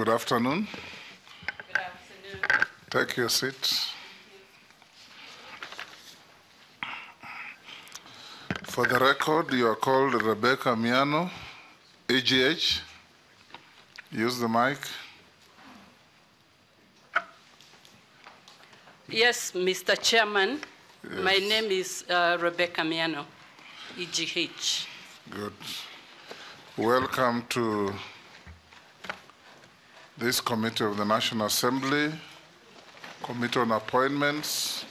Good afternoon. Good afternoon. Take your seat. For the record, you are called Rebecca Miano, AGH. Use the mic. Yes, Mr. Chairman. Yes. My name is Rebecca Miano, EGH. Good. Welcome to this committee of the National Assembly, Committee on Appointments,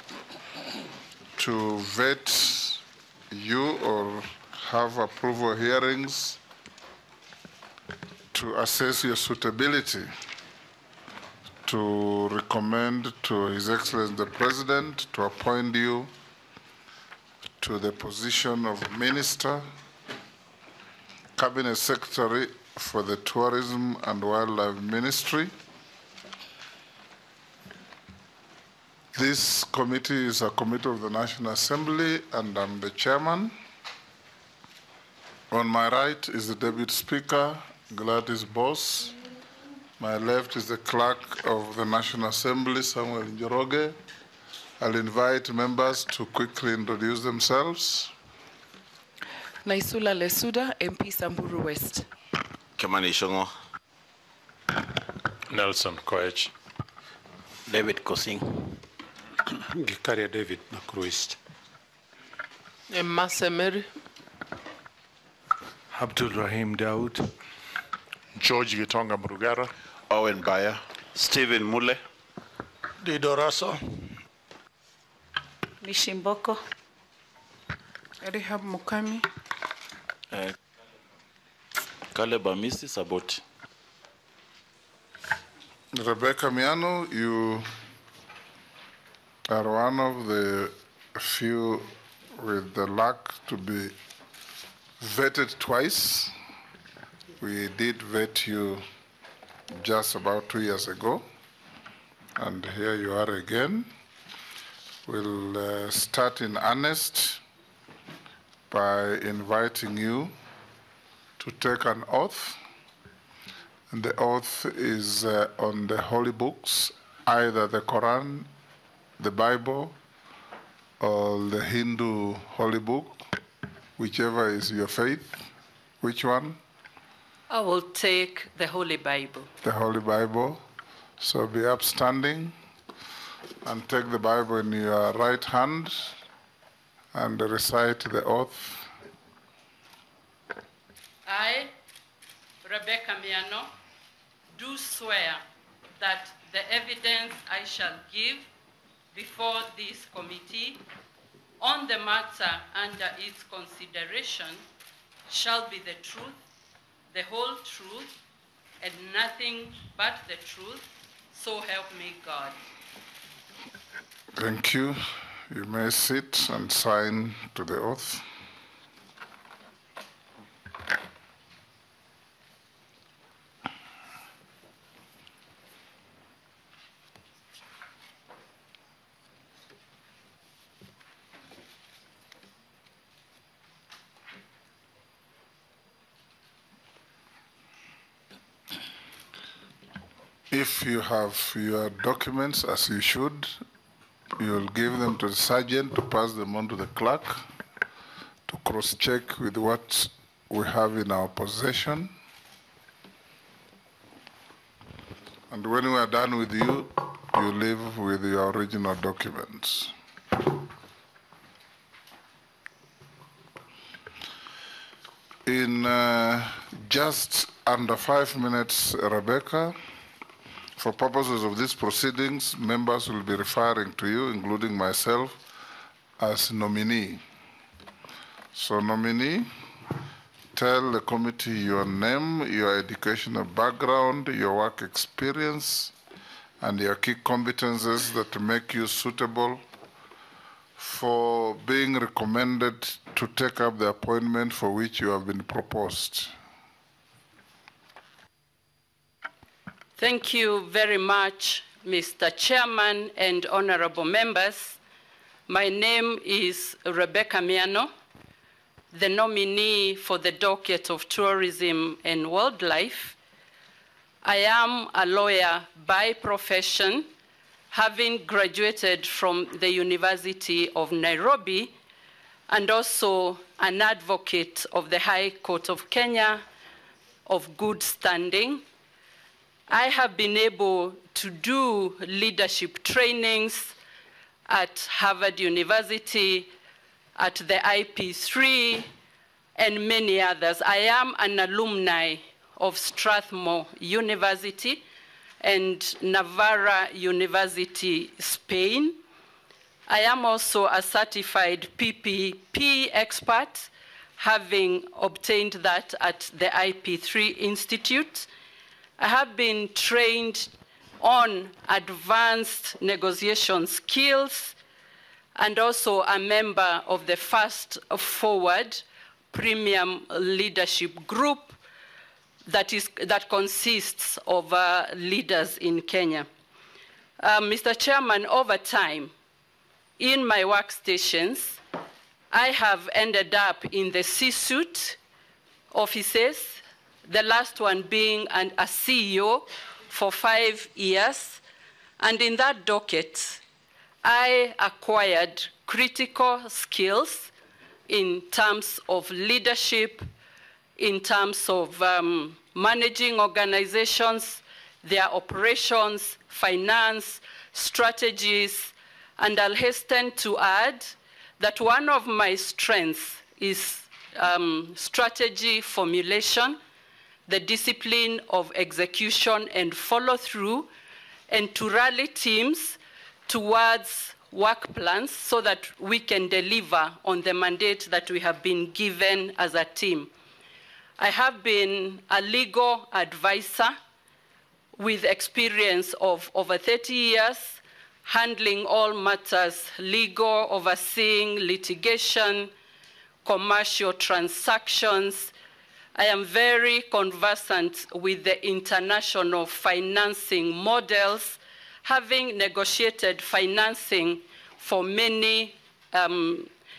to vet you or have approval hearings to assess your suitability to recommend to His Excellency the President to appoint you to the position of Minister, Cabinet Secretary for the Tourism and Wildlife Ministry. This committee is a committee of the National Assembly, and I'm the chairman. On my right is the Deputy Speaker, Gladys Boss. My left is the Clerk of the National Assembly, Samuel Njoroge. I'll invite members to quickly introduce themselves. Naisula Lesuda, MP Samburu West. Kimani Shongo. Nelson Koech. David Kosing. Gikaria David Nakruist. Masemeri. Abdul Rahim Daud. George Gitonga Murugara. Owen Bayer. Stephen Mule. Dido Raso. Mishimboko. Rehab Mukami. Caleb Amisi Saboti. Rebecca Miano, you are one of the few with the luck to be vetted twice. We did vet you just about 2 years ago, and here you are again. We'll start in earnest by inviting you to take an oath. And the oath is on the holy books, either the Quran, the Bible, or the Hindu holy book, whichever is your faith. Which one? I will take the Holy Bible. The Holy Bible. So be upstanding and take the Bible in your right hand and recite the oath. I, Rebecca Miano, do swear that the evidence I shall give before this committee on the matter under its consideration shall be the truth, the whole truth, and nothing but the truth, so help me God. Thank you. You may sit and sign to the oath. If you have your documents, as you should, you'll give them to the sergeant to pass them on to the clerk to cross-check with what we have in our possession. And when we are done with you, you leave with your original documents. In just under 5 minutes, Rebecca, for purposes of these proceedings, members will be referring to you, including myself, as nominee. So nominee, tell the committee your name, your educational background, your work experience, and your key competences that make you suitable for being recommended to take up the appointment for which you have been proposed. Thank you very much, Mr. Chairman and honorable members. My name is Rebecca Miano, the nominee for the docket of Tourism and Wildlife. I am a lawyer by profession, having graduated from the University of Nairobi, and also an advocate of the High Court of Kenya of good standing. I have been able to do leadership trainings at Harvard University, at the IP3, and many others. I am an alumni of Strathmore University and Navarra University, Spain. I am also a certified PPP expert, having obtained that at the IP3 Institute. I have been trained on advanced negotiation skills and also a member of the Fast Forward Premium Leadership Group that consists of leaders in Kenya. Mr. Chairman, over time, in my workstations, I have ended up in the C-suite offices, the last one being a CEO for 5 years. And in that docket, I acquired critical skills in terms of leadership, in terms of managing organizations, their operations, finance, strategies, and I'll hasten to add that one of my strengths is strategy formulation, the discipline of execution and follow-through, and to rally teams towards work plans so that we can deliver on the mandate that we have been given as a team. I have been a legal advisor with experience of over 30 years, handling all matters legal, overseeing litigation, commercial transactions. I am very conversant with the international financing models, having negotiated financing for many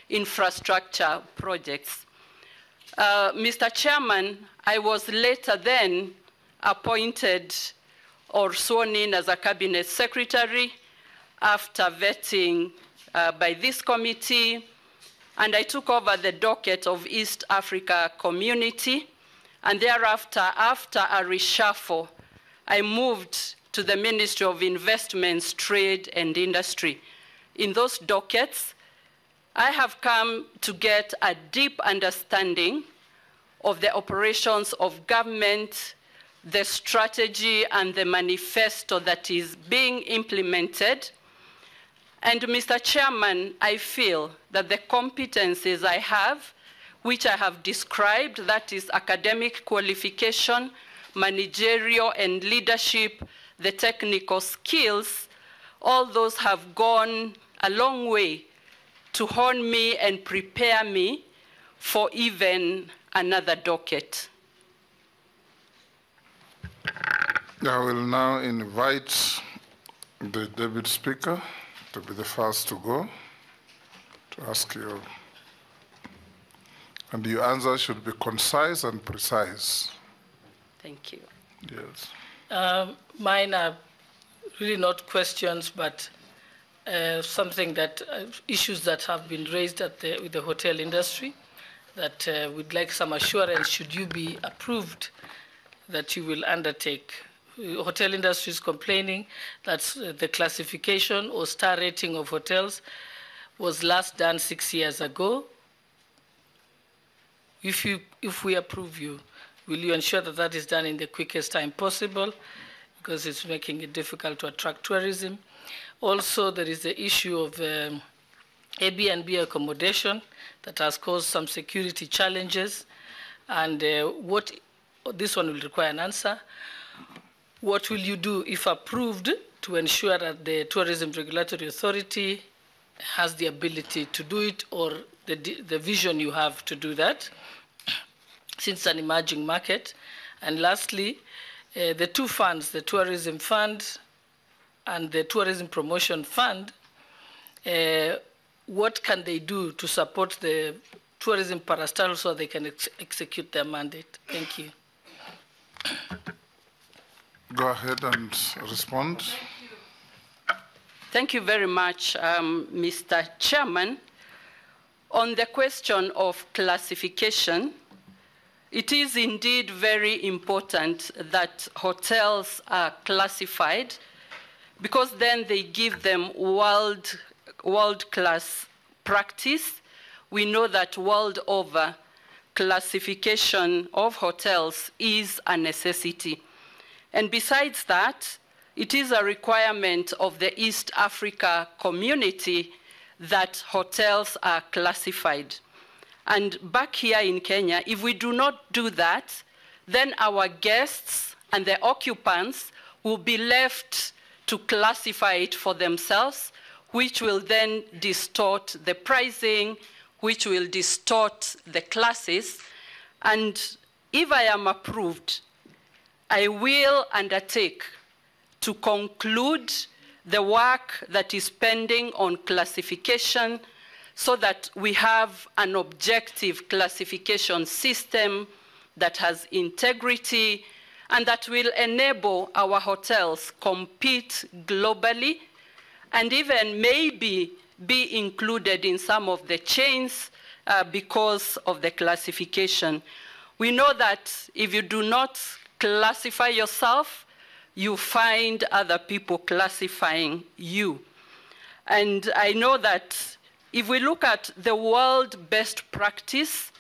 infrastructure projects. Mr. Chairman, I was later then appointed or sworn in as a cabinet secretary after vetting by this committee, and I took over the docket of East Africa Community, and thereafter, after a reshuffle, I moved to the Ministry of Investments, Trade, and Industry. In those dockets, I have come to get a deep understanding of the operations of government, the strategy and the manifesto that is being implemented. And Mr. Chairman, I feel that the competencies I have, which I have described, that is academic qualification, managerial and leadership, the technical skills, all those have gone a long way to hone me and prepare me for even another docket. I will now invite the Deputy Speaker to be the first to go, to ask you. And your answer should be concise and precise. Thank you. Yes. Mine are really not questions, but something that, issues that have been raised with the hotel industry that we'd like some assurance, should you be approved, that you will undertake. Hotel industry is complaining that the classification or star rating of hotels was last done 6 years ago. If we approve you, will you ensure that that is done in the quickest time possible? Because it's making it difficult to attract tourism. Also, there is the issue of Airbnb accommodation that has caused some security challenges. And this one will require an answer. What will you do, if approved, to ensure that the Tourism Regulatory Authority has the ability to do it, or the vision you have to do that, since it's an emerging market? And lastly, the two funds, the Tourism Fund and the Tourism Promotion Fund, what can they do to support the tourism parastatal so they can execute their mandate? Thank you. go ahead and respond. Thank you very much, Mr. Chairman. On the question of classification, it is indeed very important that hotels are classified, because then they give them world-class practice. We know that world over, classification of hotels is a necessity. And besides that, it is a requirement of the East Africa community that hotels are classified. And back here in Kenya, if we do not do that, then our guests and the occupants will be left to classify it for themselves, which will then distort the pricing, which will distort the classes. And if I am approved, I will undertake to conclude the work that is pending on classification so that we have an objective classification system that has integrity and that will enable our hotels compete globally and even maybe be included in some of the chains because of the classification. We know that if you do not classify yourself, you find other people classifying you. And I know that if we look at the world best practice,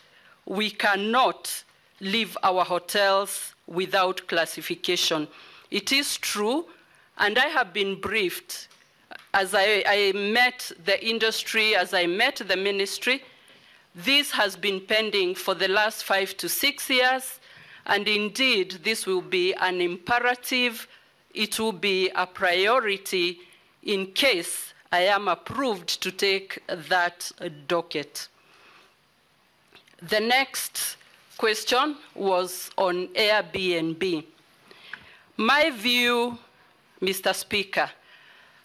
we cannot leave our hotels without classification. It is true, and I have been briefed as I met the industry, as I met the ministry. This has been pending for the last 5 to 6 years, and indeed, this will be an imperative. It will be a priority in case I am approved to take that docket. The next question was on Airbnb. My view, Mr. Speaker,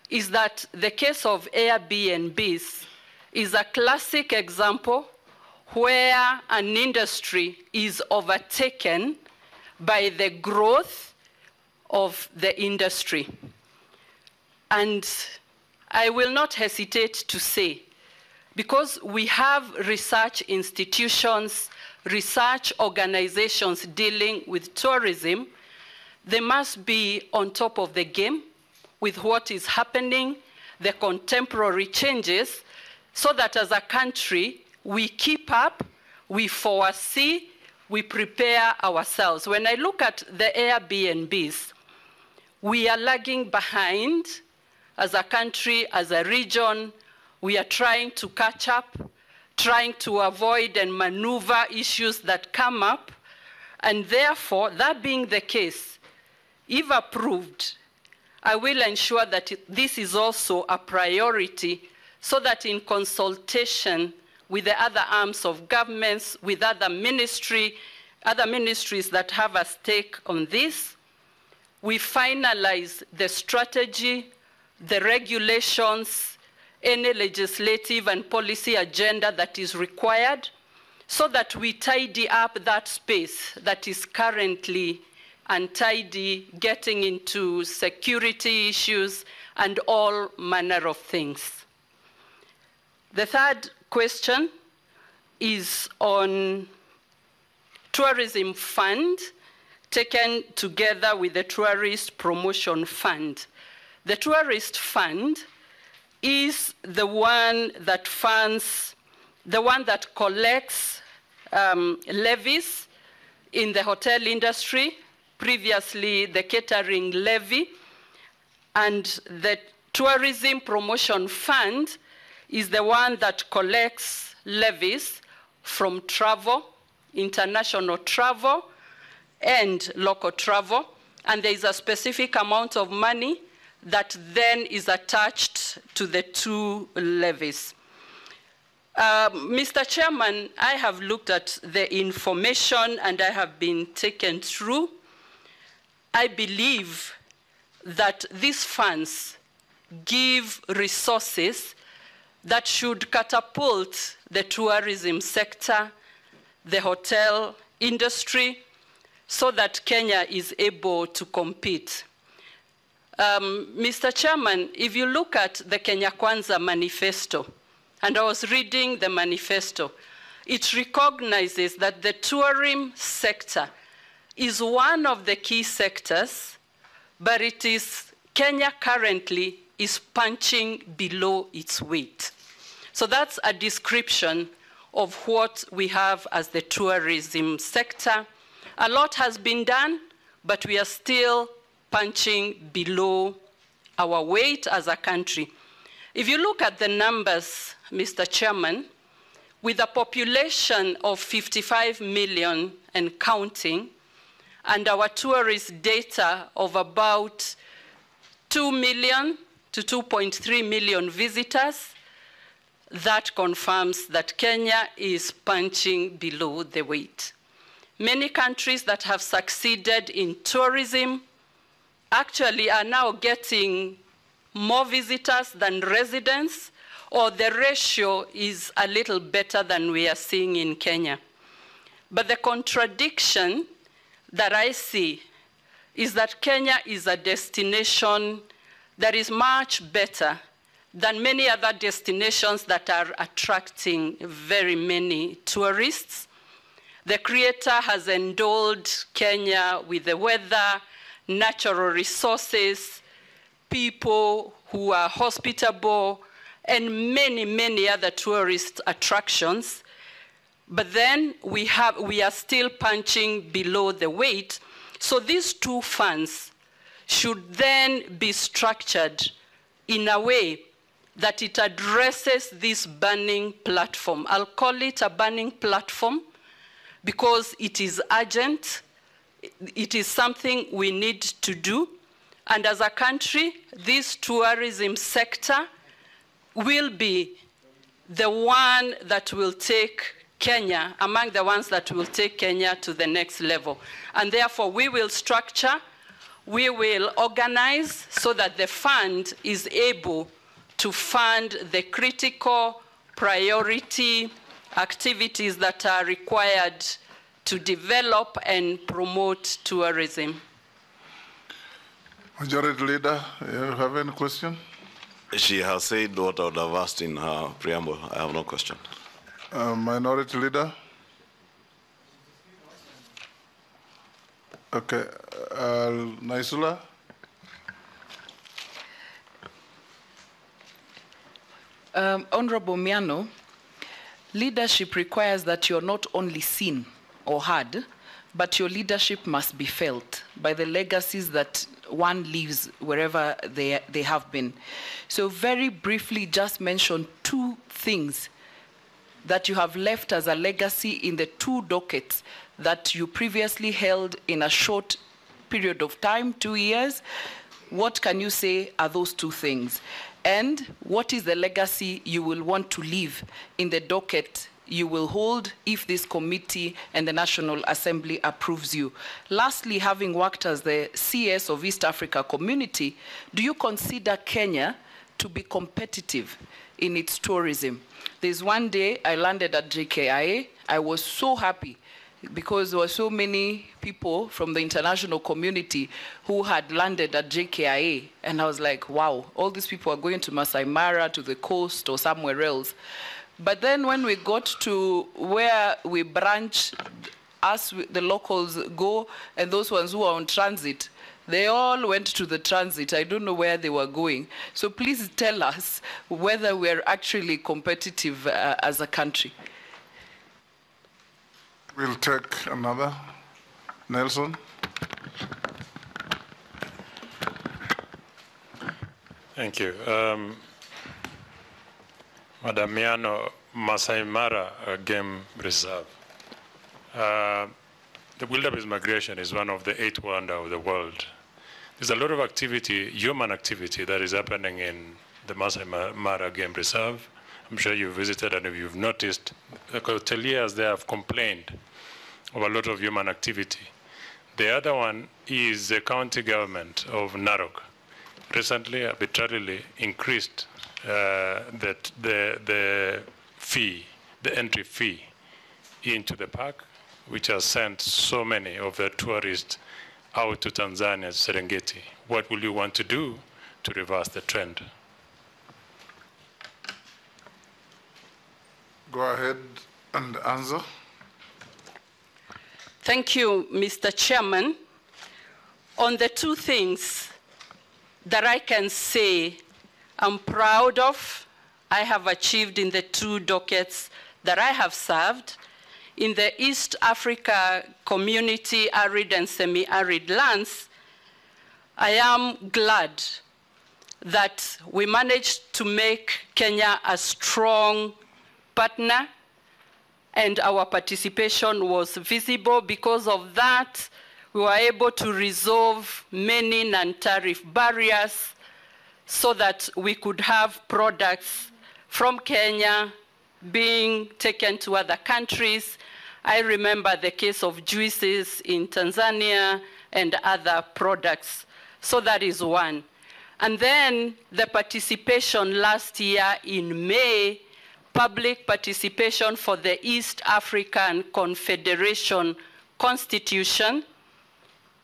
is that the case of Airbnbs is a classic example where an industry is overtaken by the growth of the industry. And I will not hesitate to say, because we have research institutions, research organizations dealing with tourism, they must be on top of the game with what is happening, the contemporary changes, so that as a country, we keep up, we foresee, we prepare ourselves. When I look at the Airbnbs, we are lagging behind as a country, as a region. We are trying to catch up, trying to avoid and maneuver issues that come up. And therefore, that being the case, if approved, I will ensure that this is also a priority so that in consultation with the other arms of governments, with other ministries that have a stake on this, we finalize the strategy, the regulations, any legislative and policy agenda that is required, so that we tidy up that space that is currently untidy, getting into security issues and all manner of things. The third question is on tourism fund taken together with the tourist promotion fund. The tourist fund is the one that funds, the one that collects levies in the hotel industry, previously the catering levy, and the tourism promotion fund is the one that collects levies from travel, international travel, and local travel, and there is a specific amount of money that then is attached to the two levies. Mr. Chairman, I have looked at the information and I have been taken through. I believe that these funds give resources that should catapult the tourism sector, the hotel industry, so that Kenya is able to compete. Mr. Chairman, if you look at the Kenya Kwanza manifesto, and I was reading the manifesto, it recognizes that the tourism sector is one of the key sectors, but Kenya currently is punching below its weight. So that's a description of what we have as the tourism sector. A lot has been done, but we are still punching below our weight as a country. If you look at the numbers, Mr. Chairman, with a population of 55 million and counting, and our tourist data of about 2 million to 2.3 million visitors, that confirms that Kenya is punching below the weight. Many countries that have succeeded in tourism actually are now getting more visitors than residents, or the ratio is a little better than we are seeing in Kenya. But the contradiction that I see is that Kenya is a destination that is much better than many other destinations that are attracting very many tourists. The Creator has endowed Kenya with the weather, natural resources, people who are hospitable, and many, many other tourist attractions. But then we are still punching below the weight. So these two funds should then be structured in a way that it addresses this burning platform. I'll call it a burning platform because it is urgent. It is something we need to do. And as a country, this tourism sector will be the one that will take Kenya, among the ones that will take Kenya to the next level. And therefore, we will structure, we will organize so that the fund is able to fund the critical priority activities that are required to develop and promote tourism. Majority Leader, you have any question? She has said what I would have asked in her preamble. I have no question. Minority Leader? Okay. Naisula? Honorable Miano, leadership requires that you're not only seen or heard, but your leadership must be felt by the legacies that one leaves wherever they have been. So very briefly, just mention two things that you have left as a legacy in the two dockets that you previously held in a short period of time, 2 years. What can you say are those two things? And what is the legacy you will want to leave in the docket you will hold if this committee and the National Assembly approves you? Lastly, having worked as the CS of East Africa Community, do you consider Kenya to be competitive in its tourism? There's one day I landed at JKIA. I was so happy because there were so many people from the international community who had landed at JKIA. And I was like, wow, all these people are going to Masai Mara, to the coast, or somewhere else. But then when we got to where we branch, us, the locals go, and those ones who are on transit, they all went to the transit. I don't know where they were going. So please tell us whether we're actually competitive as a country. We'll take another. Nelson? Thank you. Madam Miano, Masai Mara Game Reserve. The wildebeest migration is one of the 8 wonders of the world. There's a lot of activity, human activity, that is happening in the Masai Mara Game Reserve. I'm sure you've visited, and if you've noticed, the hoteliers there have complained of a lot of human activity. The other one is the county government of Narok recently arbitrarily increased the fee, the entry fee into the park, which has sent so many of the tourists out to Tanzania's Serengeti? What will you want to do to reverse the trend? Go ahead and answer. Thank you, Mr. Chairman. On the two things that I can say I'm proud of, I have achieved in the two dockets that I have served, in the East Africa community, arid and semi-arid lands, I am glad that we managed to make Kenya a strong partner, and our participation was visible. Because of that, we were able to resolve many non-tariff barriers so that we could have products from Kenya being taken to other countries. I remember the case of juices in Tanzania and other products. So that is one. And then the participation last year in May, public participation for the East African Confederation Constitution.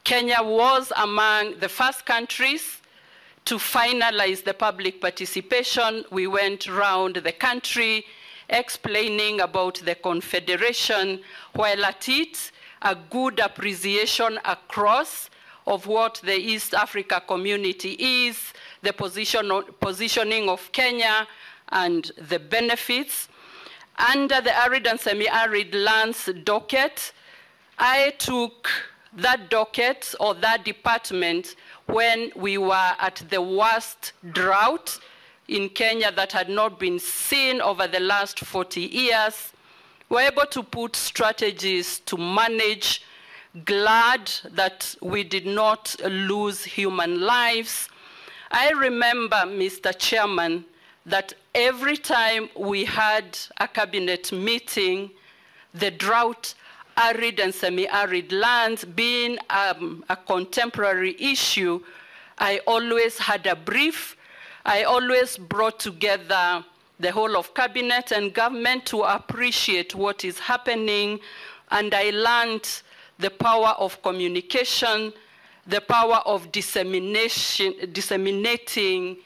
Kenya was among the first countries to finalize the public participation. We went around the country explaining about the Confederation, while at it, a good appreciation across of what the East Africa community is, the positioning of Kenya, and the benefits. Under the arid and semi-arid lands docket, I took that docket or that department when we were at the worst drought in Kenya that had not been seen over the last 40 years. We were able to put strategies to manage, glad that we did not lose human lives. I remember, Mr. Chairman, that every time we had a cabinet meeting, the drought, arid and semi-arid lands being a contemporary issue, I always had a brief. I always brought together the whole of cabinet and government to appreciate what is happening, and I learned the power of communication, the power of disseminating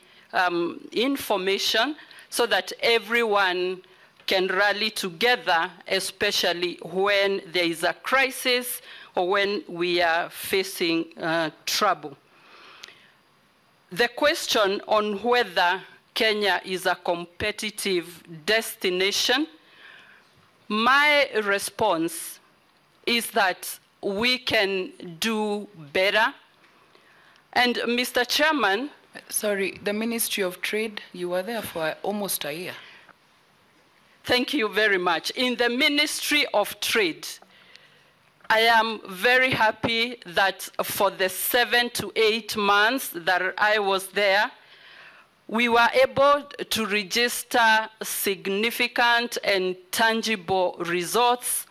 information so that everyone can rally together, especially when there is a crisis or when we are facing trouble. The question on whether Kenya is a competitive destination, my response is that we can do better. And Mr. Chairman, sorry, the Ministry of Trade, you were there for almost a year. Thank you very much. In the Ministry of Trade, I am very happy that for the 7 to 8 months that I was there, we were able to register significant and tangible results.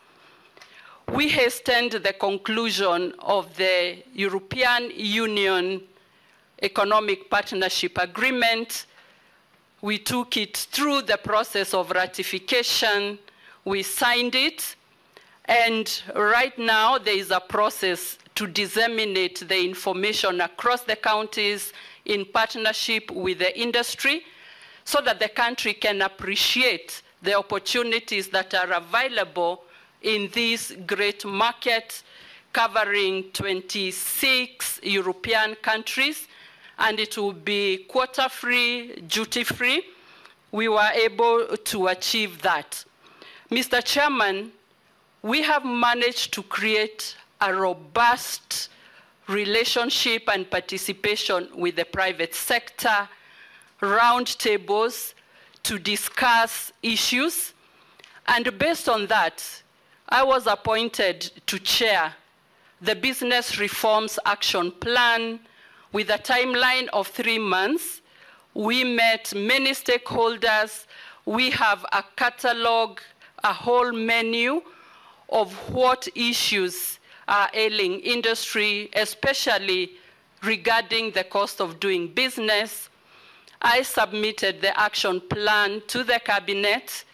We hastened the conclusion of the European Union Economic Partnership Agreement. We took it through the process of ratification. We signed it. And right now, there is a process to disseminate the information across the counties in partnership with the industry so that the country can appreciate the opportunities that are available in this great market covering 26 European countries, and it will be quota-free, duty-free. We were able to achieve that. Mr. Chairman, we have managed to create a robust relationship and participation with the private sector, roundtables to discuss issues, and based on that, I was appointed to chair the Business Reforms Action Plan with a timeline of 3 months. We met many stakeholders. We have a catalog, a whole menu of what issues are ailing industry, especially regarding the cost of doing business. I submitted the action plan to the cabinet.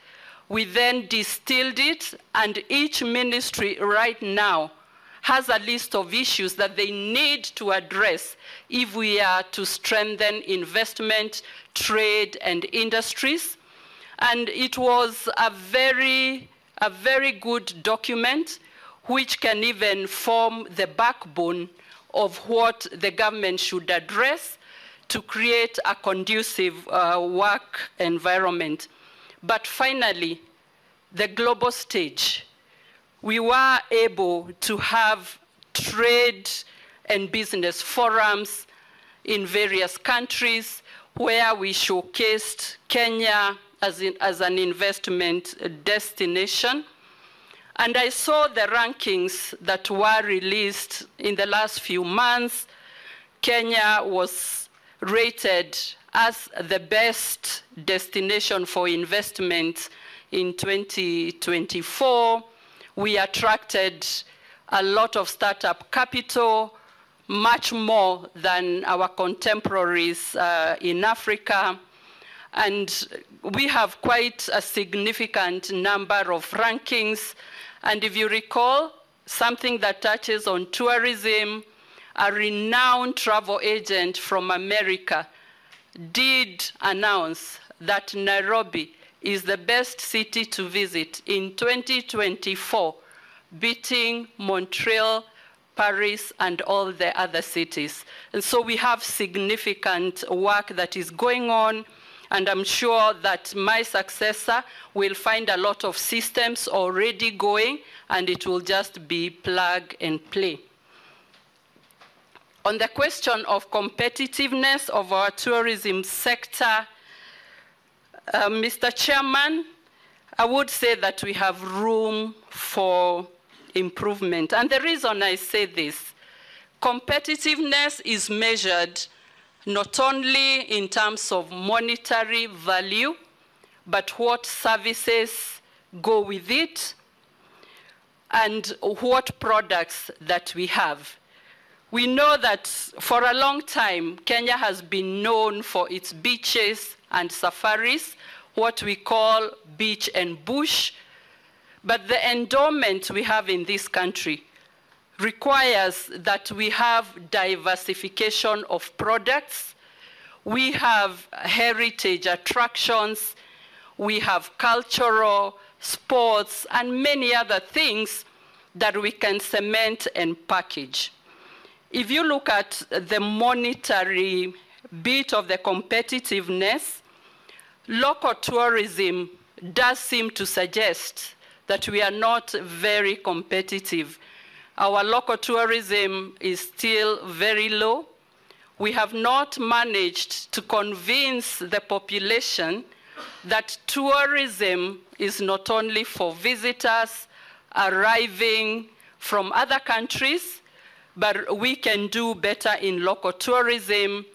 We then distilled it, and each ministry right now has a list of issues that they need to address if we are to strengthen investment, trade, and industries. And it was a very good document which can even form the backbone of what the government should address to create a conducive work environment. But finally, the global stage. We were able to have trade and business forums in various countries where we showcased Kenya as an investment destination. And I saw the rankings that were released in the last few months. Kenya was rated as the best destination for investment in 2024. We attracted a lot of startup capital, much more than our contemporaries in Africa. And we have quite a significant number of rankings. And if you recall, something that touches on tourism, a renowned travel agent from America did announce that Nairobi is the best city to visit in 2024, beating Montreal, Paris, and all the other cities. And so we have significant work that is going on, and I'm sure that my successor will find a lot of systems already going, and it will just be plug and play. On the question of competitiveness of our tourism sector, Mr. Chairman, I would say that we have room for improvement. And the reason I say this, competitiveness is measured not only in terms of monetary value, but what services go with it, and what products that we have. We know that for a long time, Kenya has been known for its beaches and safaris, what we call beach and bush. But the endowment we have in this country requires that we have diversification of products. We have heritage attractions, we have cultural, sports, and many other things that we can cement and package. If you look at the monetary bit of the competitiveness, local tourism does seem to suggest that we are not very competitive. Our local tourism is still very low. We have not managed to convince the population that tourism is not only for visitors arriving from other countries, but we can do better in local tourism.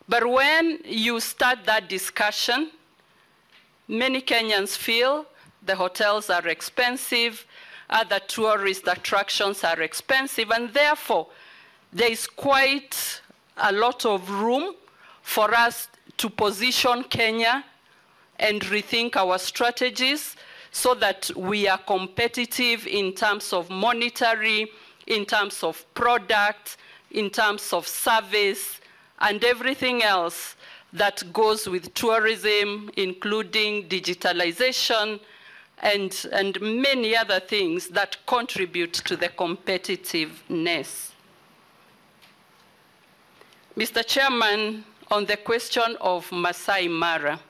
But when you start that discussion, many Kenyans feel the hotels are expensive, other tourist attractions are expensive, and therefore there is quite a lot of room for us to position Kenya and rethink our strategies so that we are competitive in terms of monetary, in terms of product, in terms of service, and everything else that goes with tourism, including digitalization and many other things that contribute to the competitiveness. Mr. Chairman, on the question of Masai Mara,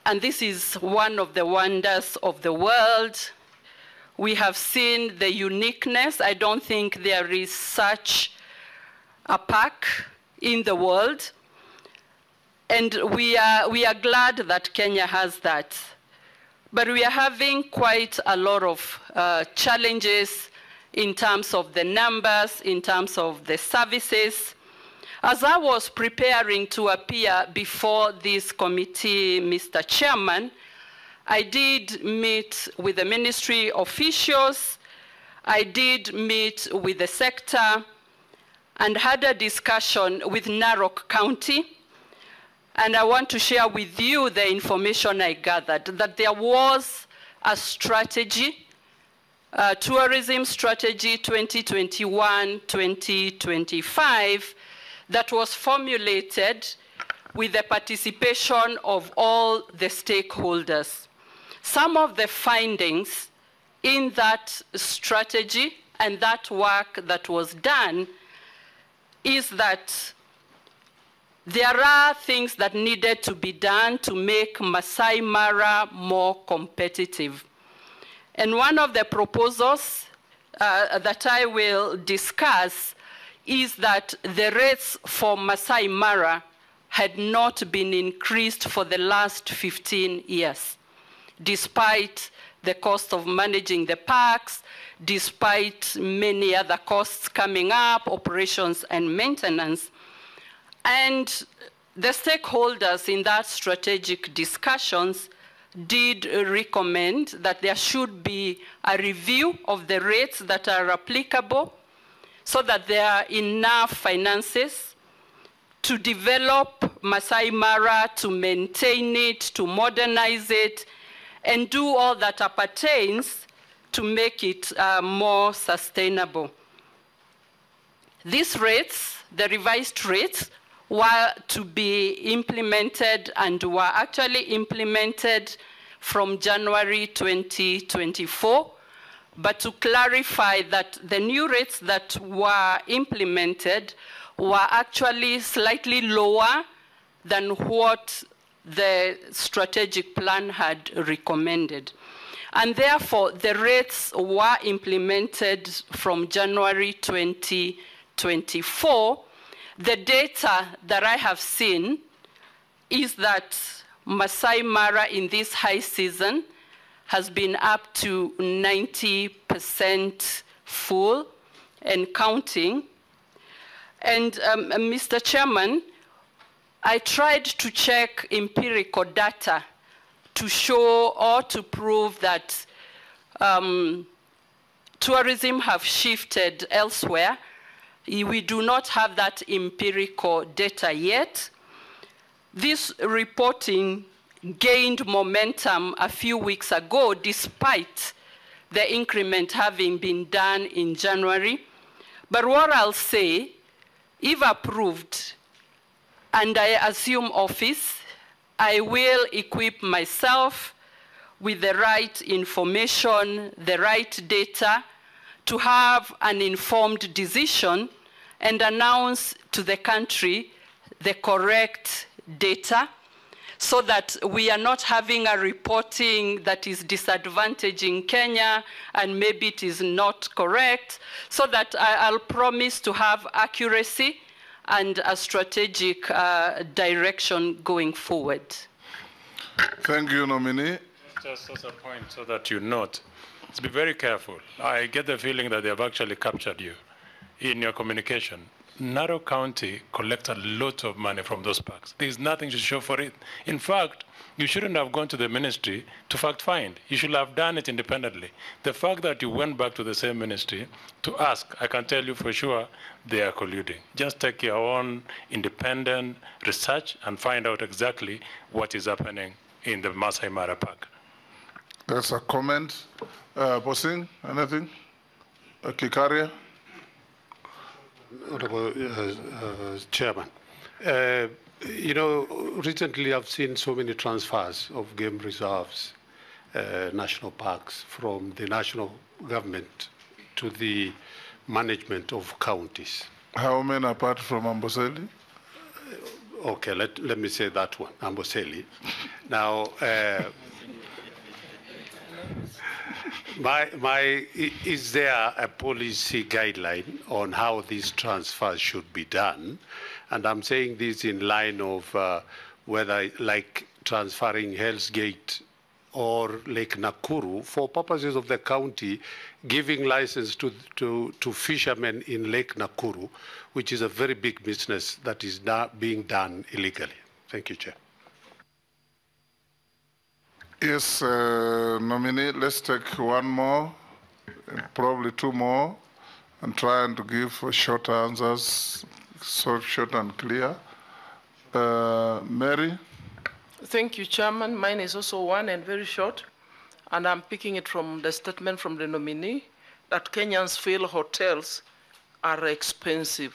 and this is one of the wonders of the world. We have seen the uniqueness. I don't think there is such a park in the world. And we are glad that Kenya has that. But we are having quite a lot of challenges in terms of the numbers, in terms of the services. As I was preparing to appear before this committee, Mr. Chairman, I did meet with the ministry officials, I did meet with the sector, and had a discussion with Narok County. and I want to share with you the information I gathered, that there was a strategy, tourism strategy 2021-2025, that was formulated with the participation of all the stakeholders. Some of the findings in that strategy and that work that was done is that there are things that needed to be done to make Masai Mara more competitive. And one of the proposals that I will discuss is that the rates for Masai Mara had not been increased for the last 15 years, despite the cost of managing the parks, despite many other costs coming up, operations and maintenance. And the stakeholders in that strategic discussions did recommend that there should be a review of the rates that are applicable so that there are enough finances to develop Masai Mara, to maintain it, to modernize it, and do all that appertains to make it more sustainable. These rates, the revised rates, were to be implemented and were actually implemented from January 2024. But to clarify that the new rates that were implemented were actually slightly lower than what the strategic plan had recommended. And therefore, the rates were implemented from January 2024. The data that I have seen is that Masai Mara in this high season has been up to 90% full and counting. And Mr. Chairman, I tried to check empirical data to show or to prove that tourism have shifted elsewhere. We do not have that empirical data yet. This reporting gained momentum a few weeks ago, despite the increment having been done in January. But what I'll say, if approved, and I assume office, I will equip myself with the right information, the right data, to have an informed decision and announce to the country the correct data, so that we are not having a reporting that is disadvantaging Kenya and maybe it is not correct, so that I'll promise to have accuracy and a strategic direction going forward. Thank you, nominee. Just as a point so that you note, let's be very careful. I get the feeling that they have actually captured you in your communication. Narok County collects a lot of money from those parks. There's nothing to show for it. In fact, you shouldn't have gone to the ministry to fact find. You should have done it independently. The fact that you went back to the same ministry to ask, I can tell you for sure they are colluding. Just take your own independent research and find out exactly what is happening in the Masai Mara Park. There's a comment. Posing, anything? Kikaria? Honorable Chairman, you know, recently I've seen so many transfers of game reserves, national parks, from the national government to the management of counties. How many apart from Amboseli? Okay, let me say that one, Amboseli. Now, is there a policy guideline on how these transfers should be done? And I'm saying this in line of whether, like transferring Hell's Gate or Lake Nakuru, for purposes of the county, giving license to fishermen in Lake Nakuru, which is a very big business that is being done illegally. Thank you, Chair. Yes, nominee, let's take one more, probably two more, and try and give short answers, so short and clear. Mary? Thank you, Chairman. Mine is also one and very short. And I'm picking it from the statement from the nominee that Kenyans feel hotels are expensive.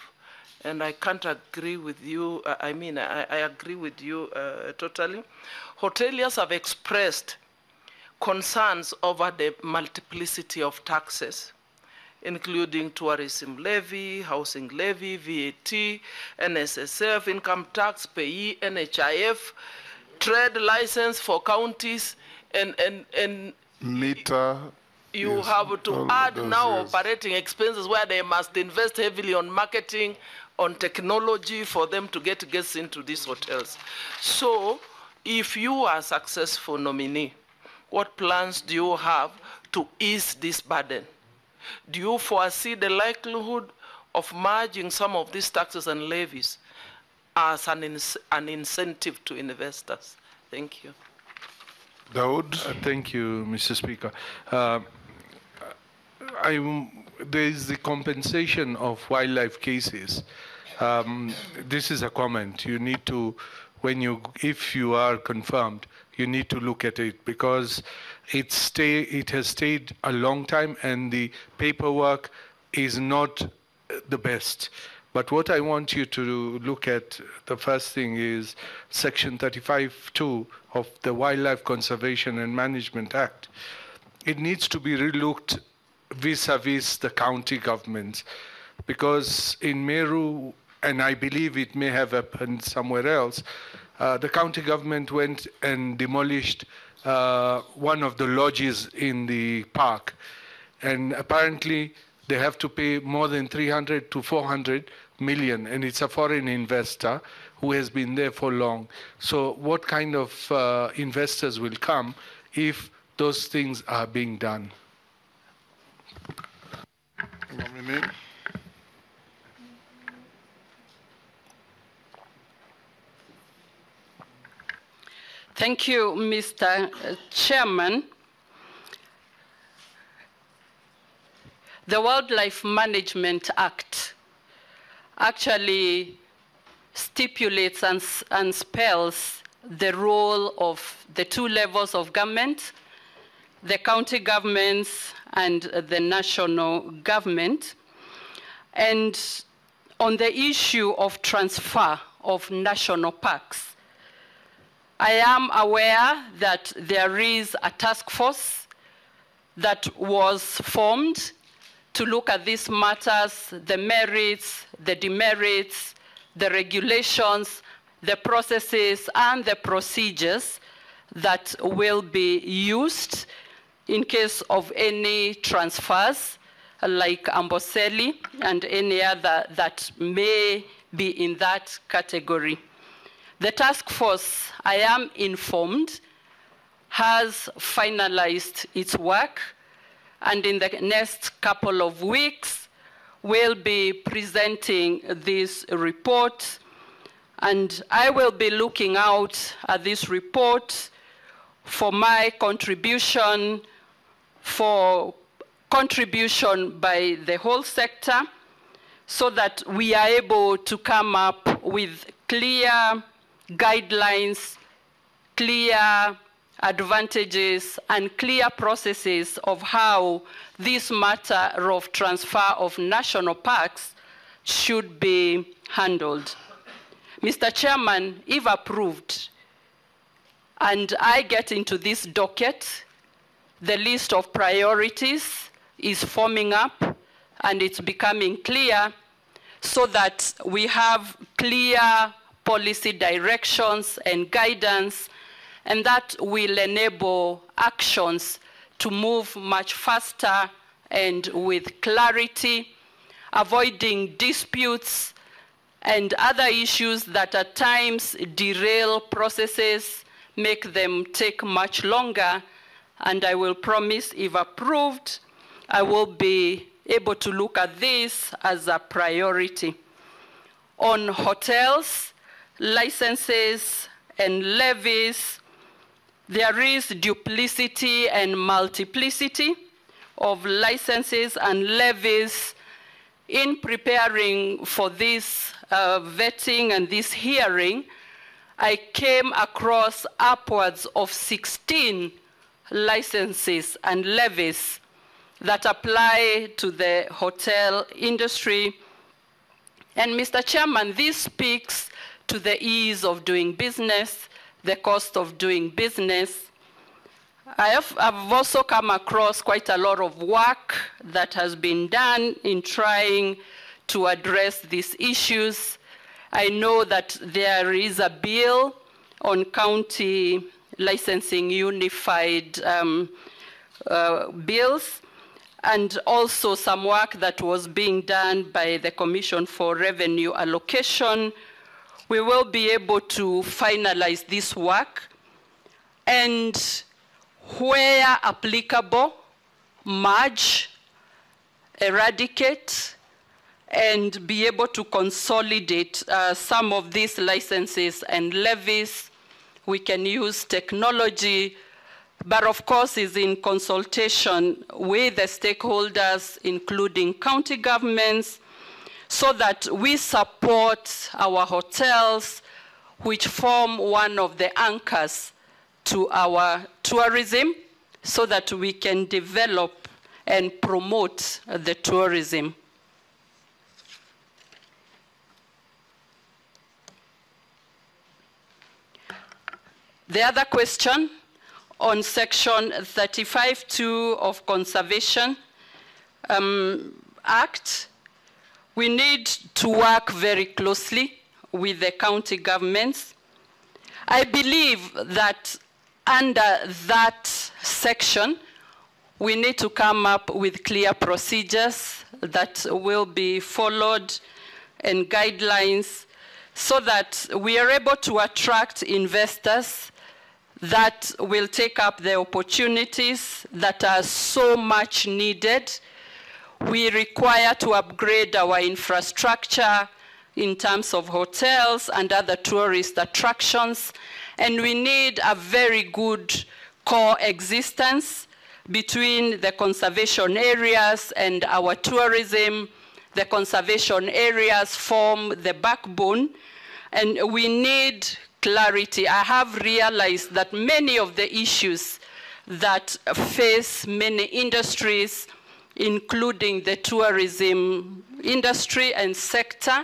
And I can't agree with you. I agree with you totally. Hoteliers have expressed concerns over the multiplicity of taxes, including tourism levy, housing levy, VAT, NSSF, income tax, payee, NHIF, trade license for counties, and meter. You yes, have to add now yes. operating expenses where they must invest heavily on marketing, on technology for them to get guests into these hotels. So if you are a successful nominee, what plans do you have to ease this burden? Do you foresee the likelihood of merging some of these taxes and levies as an incentive to investors? Thank you. Daoud? Thank you, Mr. Speaker. There is the compensation of wildlife cases. This is a comment. You need to, if you are confirmed, you need to look at it because it has stayed a long time and the paperwork is not the best. But what I want you to look at, the first thing is Section 35(2) of the Wildlife Conservation and Management Act. It needs to be relooked vis-a-vis the county governments because in Meru, and I believe it may have happened somewhere else, the county government went and demolished one of the lodges in the park. And apparently they have to pay more than 300 to 400 million, and it's a foreign investor who has been there for long. So what kind of investors will come if those things are being done? Nominee? Thank you, Mr. Chairman. The Wildlife Management Act actually stipulates and spells the role of the two levels of government, the county governments and the national government. And on the issue of transfer of national parks, I am aware that there is a task force that was formed to look at these matters, the merits, the demerits, the regulations, the processes, and the procedures that will be used in case of any transfers like Amboseli and any other that may be in that category. The task force, I am informed, has finalized its work, and in the next couple of weeks, we'll be presenting this report. And I will be looking out at this report for my contribution, for contribution by the whole sector, so that we are able to come up with clear guidelines, clear advantages, and clear processes of how this matter of transfer of national parks should be handled. Mr. Chairman, if approved, and I get into this docket, the list of priorities is forming up and it's becoming clear so that we have clear policy directions and guidance, and that will enable actions to move much faster and with clarity, avoiding disputes and other issues that at times derail processes, make them take much longer. And I will promise, if approved, I will be able to look at this as a priority. On hotels, licenses, and levies, there is duplicity and multiplicity of licenses and levies. In preparing for this vetting and this hearing, I came across upwards of 16 licenses and levies that apply to the hotel industry. And Mr. Chairman, this speaks to the ease of doing business, the cost of doing business. I've also come across quite a lot of work that has been done in trying to address these issues. I know that there is a bill on county licensing unified bills, and also some work that was being done by the Commission for Revenue Allocation. We will be able to finalize this work and, where applicable, merge, eradicate, and be able to consolidate some of these licenses and levies. We can use technology, but of course is in consultation with the stakeholders, including county governments, so that we support our hotels, which form one of the anchors to our tourism, so that we can develop and promote the tourism. The other question on Section 35(2) of Conservation Act, we need to work very closely with the county governments. I believe that under that section, we need to come up with clear procedures that will be followed and guidelines so that we are able to attract investors that will take up the opportunities that are so much needed. We require to upgrade our infrastructure in terms of hotels and other tourist attractions, and we need a very good coexistence between the conservation areas and our tourism. The conservation areas form the backbone, and we need clarity. I have realized that many of the issues that face many industries, including the tourism industry and sector,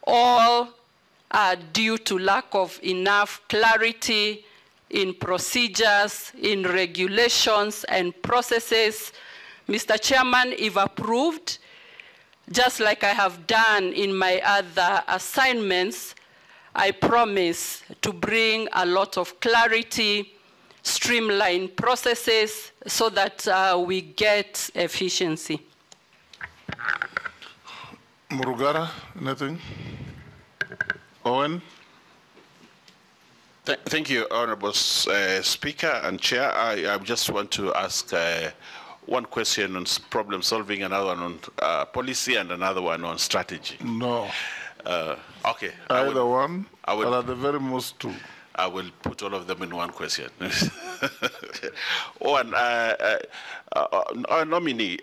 all are due to lack of enough clarity in procedures, in regulations and processes. Mr. Chairman, if approved, just like I have done in my other assignments, I promise to bring a lot of clarity, streamline processes so that we get efficiency. Murugara, anything? Owen? Thank you, Honorable Speaker and Chair. I just want to ask one question on problem solving, another one on policy, and another one on strategy. No. Okay. Either one, or at the very most two. I will put all of them in one question. One, our nominee,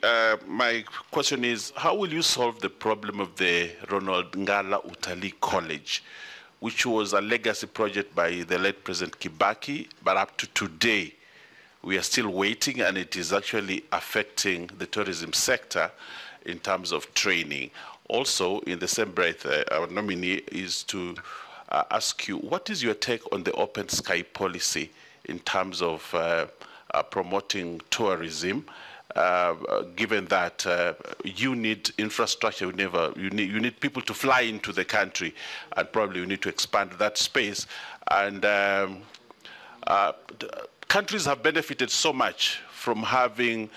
my question is, how will you solve the problem of the Ronald Ngala Utalii College, which was a legacy project by the late President Kibaki, but up to today, we are still waiting, and it is actually affecting the tourism sector in terms of training. Also, in the same breath, our nominee is to ask you, what is your take on the open sky policy in terms of promoting tourism, given that you need infrastructure, you need people to fly into the country, and probably you need to expand that space. And countries have benefited so much from having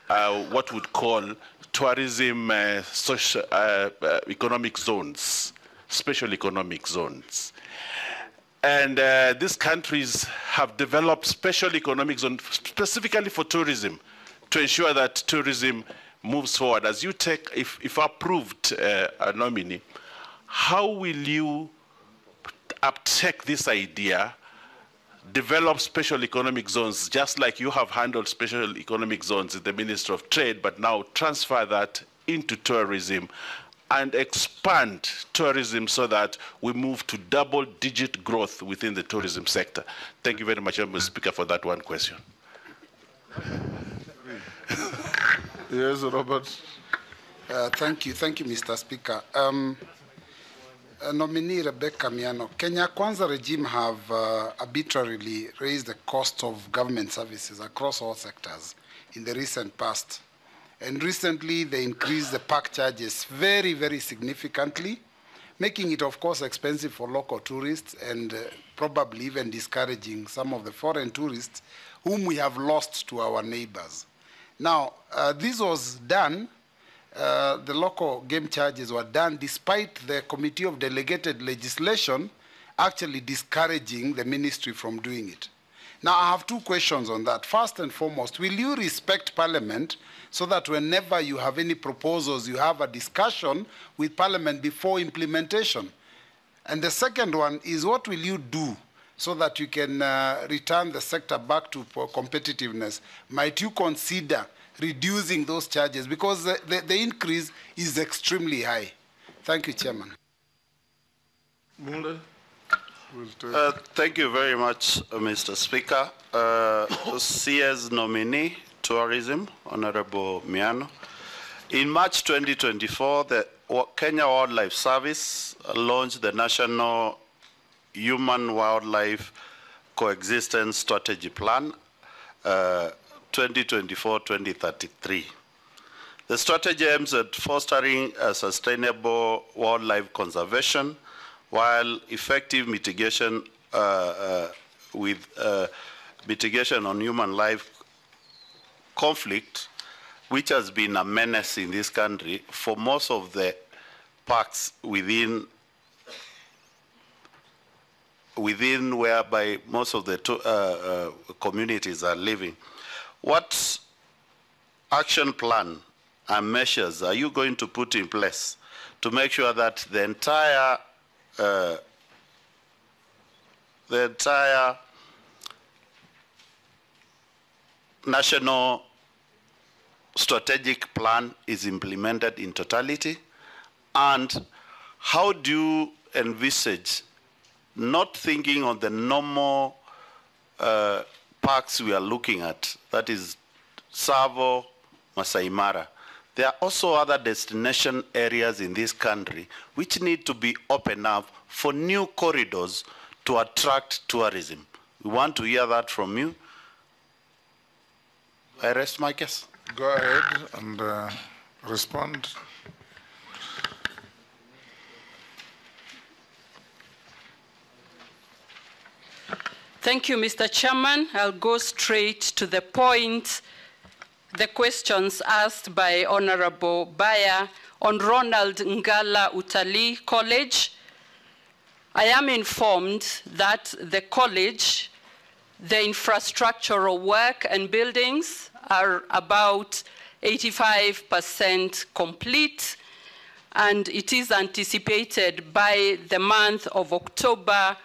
what we'd call tourism social, economic zones, special economic zones. And these countries have developed special economic zones specifically for tourism to ensure that tourism moves forward. As you take, if approved a nominee, how will you uptake this idea, develop special economic zones, just like you have handled special economic zones in the Ministry of Trade, but now transfer that into tourism and expand tourism so that we move to double-digit growth within the tourism sector? Thank you very much, Mr. Speaker, for that one question. Yes, Robert. Thank you, Mr. Speaker. Nominee Rebecca Miano, Kenya Kwanza regime have arbitrarily raised the cost of government services across all sectors in the recent past. And recently, they increased the park charges very, very significantly, making it, of course, expensive for local tourists and probably even discouraging some of the foreign tourists whom we have lost to our neighbors. Now, this was done, the local game charges were done despite the Committee of Delegated Legislation actually discouraging the ministry from doing it. Now, I have two questions on that. First and foremost, will you respect Parliament so that whenever you have any proposals, you have a discussion with Parliament before implementation? And the second one is, what will you do so that you can return the sector back to competitiveness? Might you consider reducing those charges? Because the increase is extremely high. Thank you, Chairman. Thank you very much, Mr. Speaker. CS nominee, Tourism, Honorable Miano. In March 2024, the Kenya Wildlife Service launched the National Human-Wildlife Coexistence Strategy Plan 2024-2033. The strategy aims at fostering a sustainable wildlife conservation while effective mitigation mitigation on human life conflict, which has been a menace in this country for most of the parks within whereby most of the communities are living. What action plan and measures are you going to put in place to make sure that the entire national strategic plan is implemented in totality? And how do you envisage, not thinking on the normal parks we are looking at, that is Tsavo, Masai Mara, there are also other destination areas in this country which need to be opened up for new corridors to attract tourism. We want to hear that from you. I rest my case. Go ahead and respond. Thank you, Mr. Chairman. I'll go straight to the point. The questions asked by Honorable Baya on Ronald Ngala Utalii College. I am informed that the college, the infrastructural work and buildings are about 85% complete, and it is anticipated by the month of October,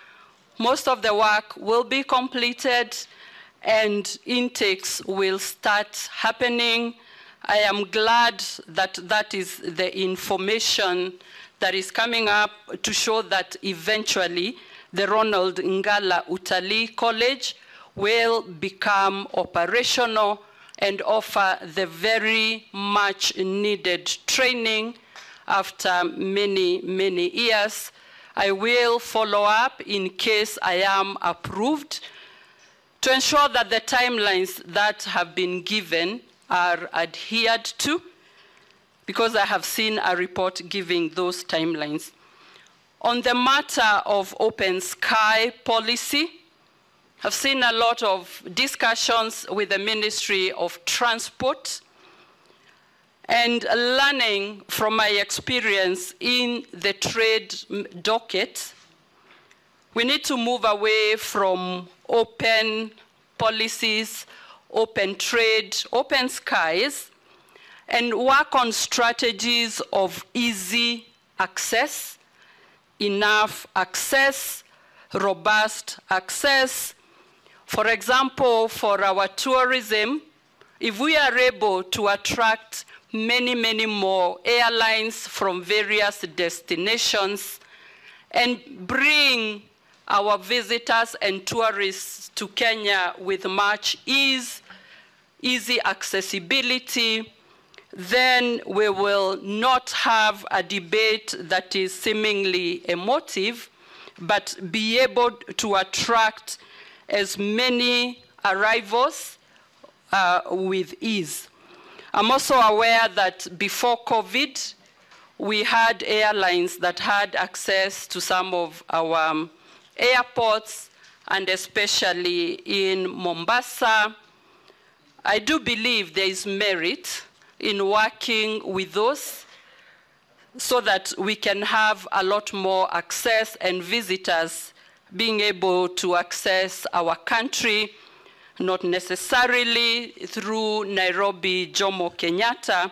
most of the work will be completed and intakes will start happening. I am glad that that is the information that is coming up to show that eventually the Ronald Ngala Utalii College will become operational and offer the very much needed training after many, many years. I will follow up in case I am approved to ensure that the timelines that have been given are adhered to, because I have seen a report giving those timelines. On the matter of open sky policy, I've seen a lot of discussions with the Ministry of Transport, and learning from my experience in the trade docket, we need to move away from open policies, open trade, open skies, and work on strategies of easy access, enough access, robust access. For example, for our tourism, if we are able to attract many, many more airlines from various destinations and bring our visitors and tourists to Kenya with much ease, easy accessibility, then we will not have a debate that is seemingly emotive, but be able to attract as many arrivals with ease. I'm also aware that before COVID, we had airlines that had access to some of our airports, and especially in Mombasa. I do believe there is merit in working with those so that we can have a lot more access and visitors being able to access our country, not necessarily through Nairobi, Jomo Kenyatta,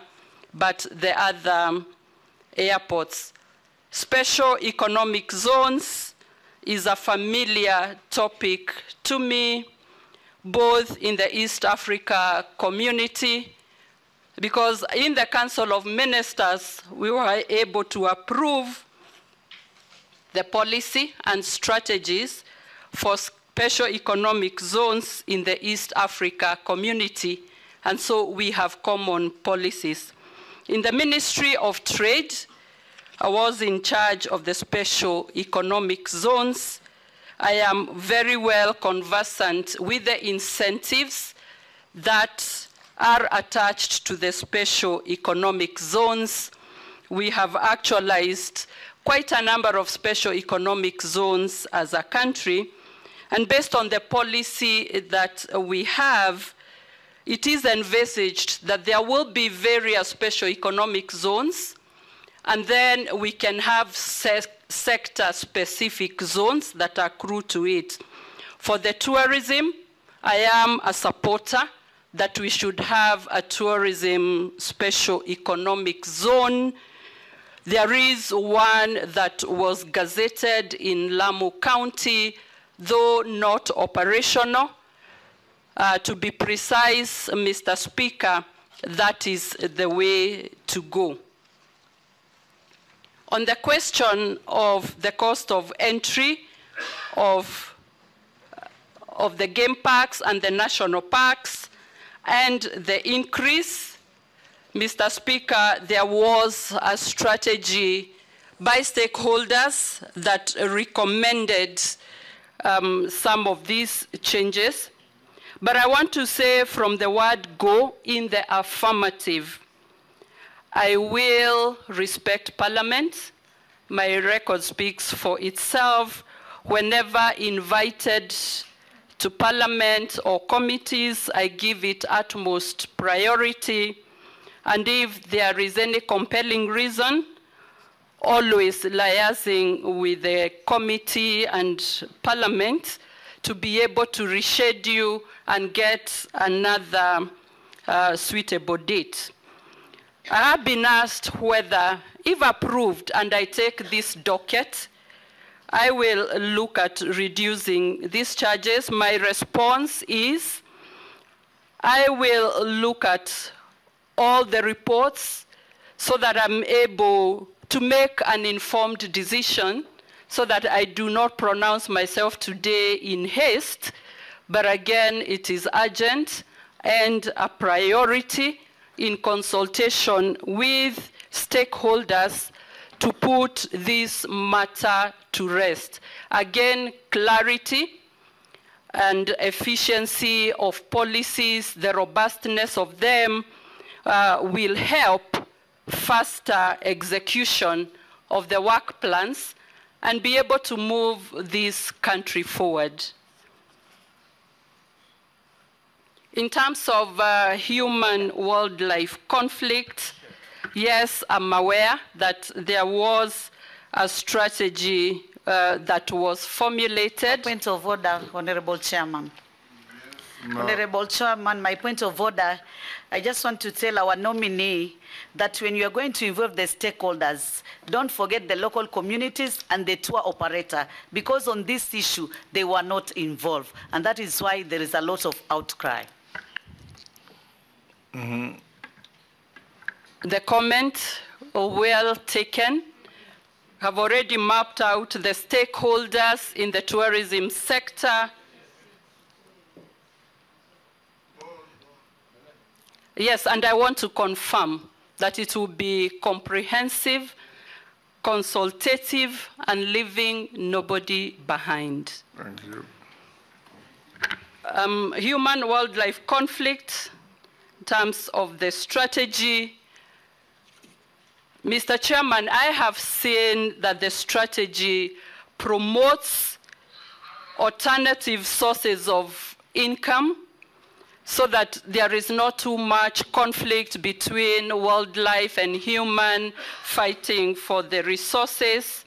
but the other airports. Special economic zones is a familiar topic to me, both in the East Africa community, because in the Council of Ministers, we were able to approve the policy and strategies for special economic zones in the East Africa community, and so we have common policies. In the Ministry of Trade, I was in charge of the special economic zones. I am very well conversant with the incentives that are attached to the special economic zones. We have actualized quite a number of special economic zones as a country, and based on the policy that we have, it is envisaged that there will be various special economic zones, and then we can have sector-specific zones that accrue to it. For the tourism, I am a supporter that we should have a tourism special economic zone. There is one that was gazetted in Lamu County, though not operational. To be precise, Mr. Speaker, that is the way to go. On the question of the cost of entry of the game parks and the national parks and the increase, Mr. Speaker, there was a strategy by stakeholders that recommended some of these changes. But I want to say from the word go in the affirmative, I will respect Parliament. My record speaks for itself. Whenever invited to Parliament or committees, I give it utmost priority. And if there is any compelling reason, always liaising with the committee and Parliament to be able to reschedule and get another suitable date. I have been asked whether, if approved and I take this docket, I will look at reducing these charges. My response is, I will look at all the reports so that I'm able to make an informed decision so that I do not pronounce myself today in haste, but again, it is urgent and a priority in consultation with stakeholders to put this matter to rest. Again, clarity and efficiency of policies, the robustness of them will help faster execution of the work plans and be able to move this country forward. In terms of human-wildlife conflict, yes, I'm aware that there was a strategy that was formulated. Point of order, Honorable Chairman. No. Honorable Chairman, my point of order, I just want to tell our nominee that when you are going to involve the stakeholders, don't forget the local communities and the tour operator, because on this issue, they were not involved. And that is why there is a lot of outcry. The comment, well taken. Have already mapped out the stakeholders in the tourism sector. Yes, and I want to confirm that it will be comprehensive, consultative, and leaving nobody behind. Thank you. Human-wildlife conflict, in terms of the strategy. Mr. Chairman, I have seen that the strategy promotes alternative sources of income so that there is not too much conflict between wildlife and human fighting for the resources.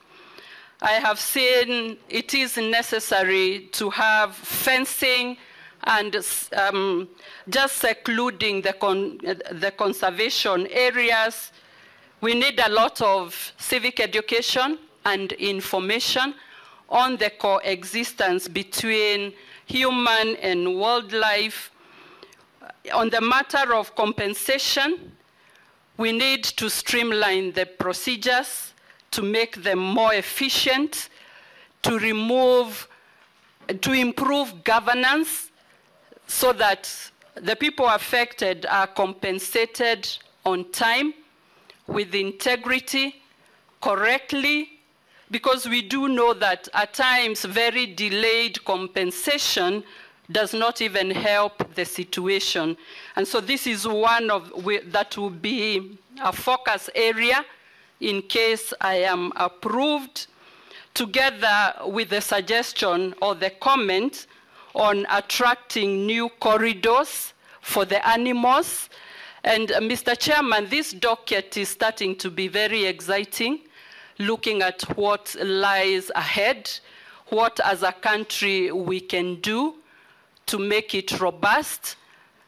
I have seen it is necessary to have fencing and just secluding the conservation areas. We need a lot of civic education and information on the coexistence between human and wildlife. On the matter of compensation, we need to streamline the procedures to make them more efficient, to improve governance so that the people affected are compensated on time, with integrity, correctly, because we do know that at times very delayed compensation does not even help the situation. And so this is one of that will be a focus area in case I am approved, together with the suggestion or the comment on attracting new corridors for the animals. And Mr. Chairman, this docket is starting to be very exciting, looking at what lies ahead, what as a country we can do to make it robust.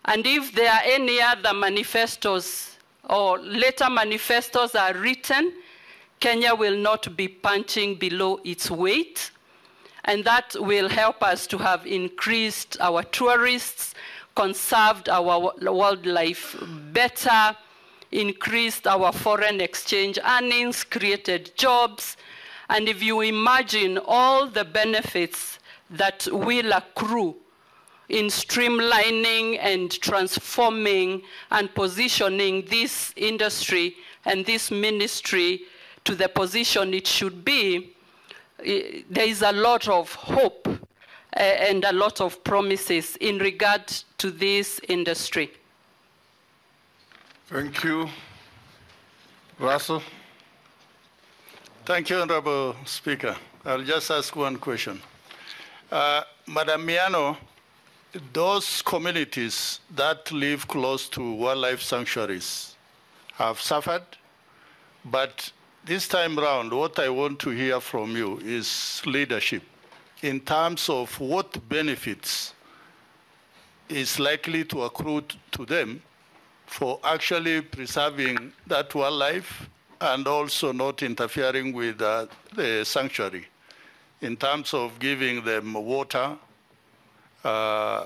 And if there are any other manifestos or later manifestos are written, Kenya will not be punching below its weight. And that will help us to have increased our tourists, conserved our wildlife better, increased our foreign exchange earnings, created jobs. And if you imagine all the benefits that will accrue in streamlining and transforming and positioning this industry and this ministry to the position it should be, there is a lot of hope and a lot of promises in regard to this industry. Thank you. Russell? Thank you, Honorable Speaker. I'll just ask one question. Madam Miano, those communities that live close to wildlife sanctuaries have suffered, but this time round, what I want to hear from you is leadership in terms of what benefits is likely to accrue to them for actually preserving that wildlife and also not interfering with the sanctuary in terms of giving them water,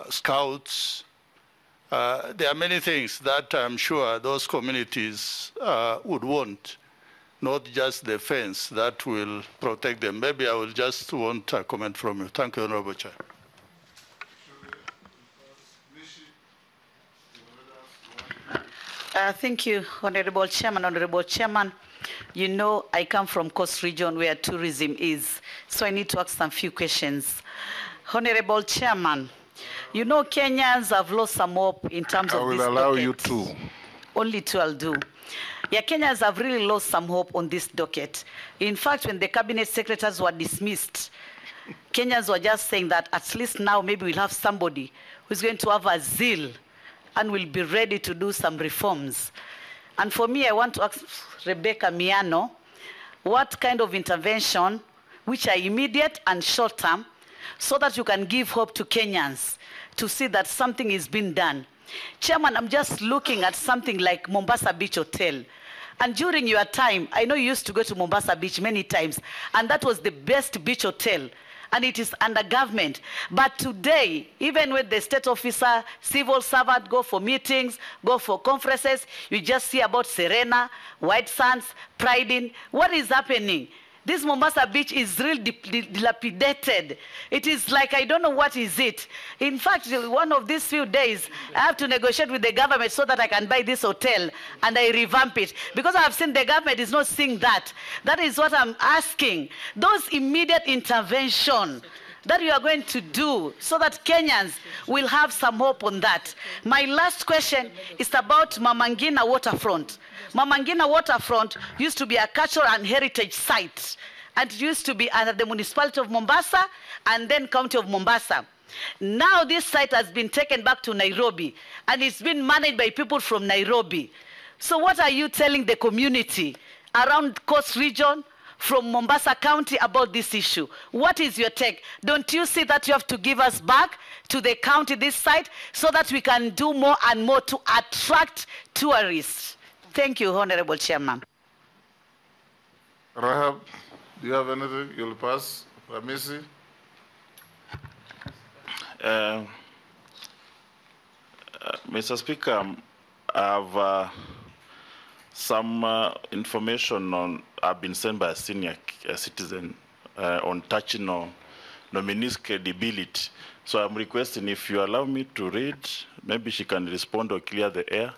scouts. There are many things that I'm sure those communities would want, not just the fence that will protect them. Maybe I will just want a comment from you. Thank you, Honorable Chair. Thank you, Honorable Chairman. Honorable Chairman, you know I come from Coast Region where tourism is, so I need to ask some few questions. Honorable Chairman, you know Kenyans have lost some hope in terms of this docket. I will allow you two. Only two I'll do. Yeah, Kenyans have really lost some hope on this docket. In fact, when the cabinet secretaries were dismissed, Kenyans were just saying that at least now maybe we'll have somebody who's going to have a zeal and will be ready to do some reforms. And for me, I want to ask Rebecca Miano, what kind of intervention, which are immediate and short term, so that you can give hope to Kenyans to see that something is being done. Chairman, I'm just looking at something like Mombasa Beach Hotel. And during your time, I know you used to go to Mombasa Beach many times, and that was the best beach hotel. and it is under government. But today, even when the state officer, civil servant go for meetings, go for conferences, you just see about Serena, White Sands, Pride in. What is happening? This Mombasa beach is really dilapidated. It is like, I don't know what is it. In fact, one of these few days, I have to negotiate with the government so that I can buy this hotel and I revamp it. Because I have seen the government is not seeing that. That is what I'm asking. Those immediate intervention that you are going to do so that Kenyans will have some hope on that. My last question is about Mama Ngina waterfront. Mama Ngina waterfront used to be a cultural and heritage site, and it used to be under the municipality of Mombasa and then county of Mombasa. Now this site has been taken back to Nairobi, and it's been managed by people from Nairobi. So what are you telling the community around Coast region, from Mombasa County about this issue? What is your take? Don't you see that you have to give us back to the county this site so that we can do more and more to attract tourists? Thank you, Honorable Chairman. Rahab, do you have anything? You'll pass. Ramisi? Mr. Speaker, I have some information I've been sent by a senior citizen on touching on nominees' credibility. So I'm requesting if you allow me to read, maybe she can respond or clear the air,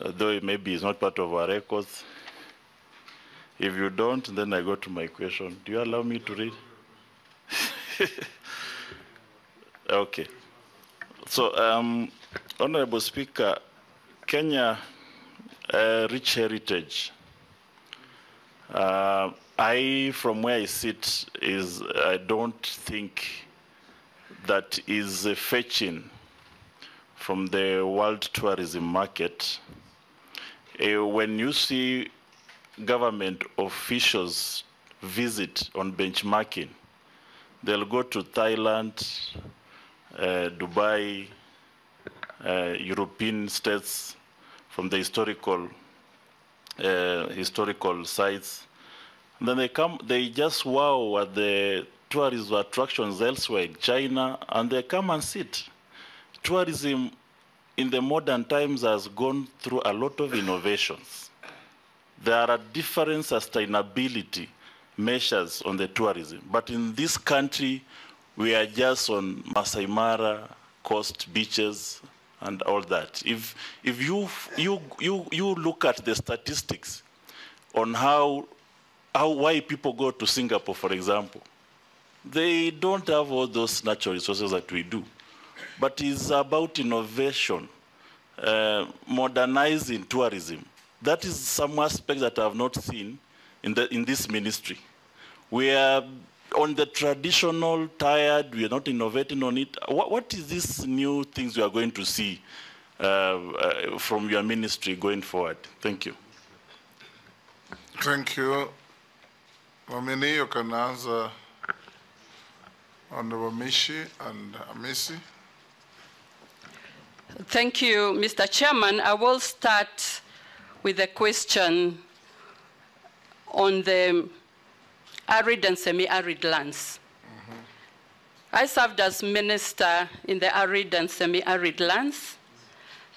though maybe it's not part of our records. If you don't, then I go to my question. Do you allow me to read? Okay. So, Honorable Speaker, Kenya, rich heritage. From where I sit, I don't think that is fetching from the world tourism market. When you see government officials visit on benchmarking, they'll go to Thailand, Dubai, European states from the historical sites. And then they come, they just wow at the tourism attractions elsewhere in China, and they come and sit. Tourism in the modern times has gone through a lot of innovations. There are different sustainability measures on the tourism, but in this country, we are just on Masai Mara, coast beaches, and all that. If you look at the statistics on why people go to Singapore, for example, they don't have all those natural resources that we do. But it's about innovation, modernizing tourism. That is some aspect that I have not seen in this ministry. We are on the traditional, tired, we are not innovating on it. What is these new things we are going to see from your ministry going forward? Thank you. Thank you. Nominee, you can answer Honorable Mishi and Amisi. Thank you, Mr. Chairman. I will start with a question on the arid and semi-arid lands. I served as minister in the arid and semi-arid lands,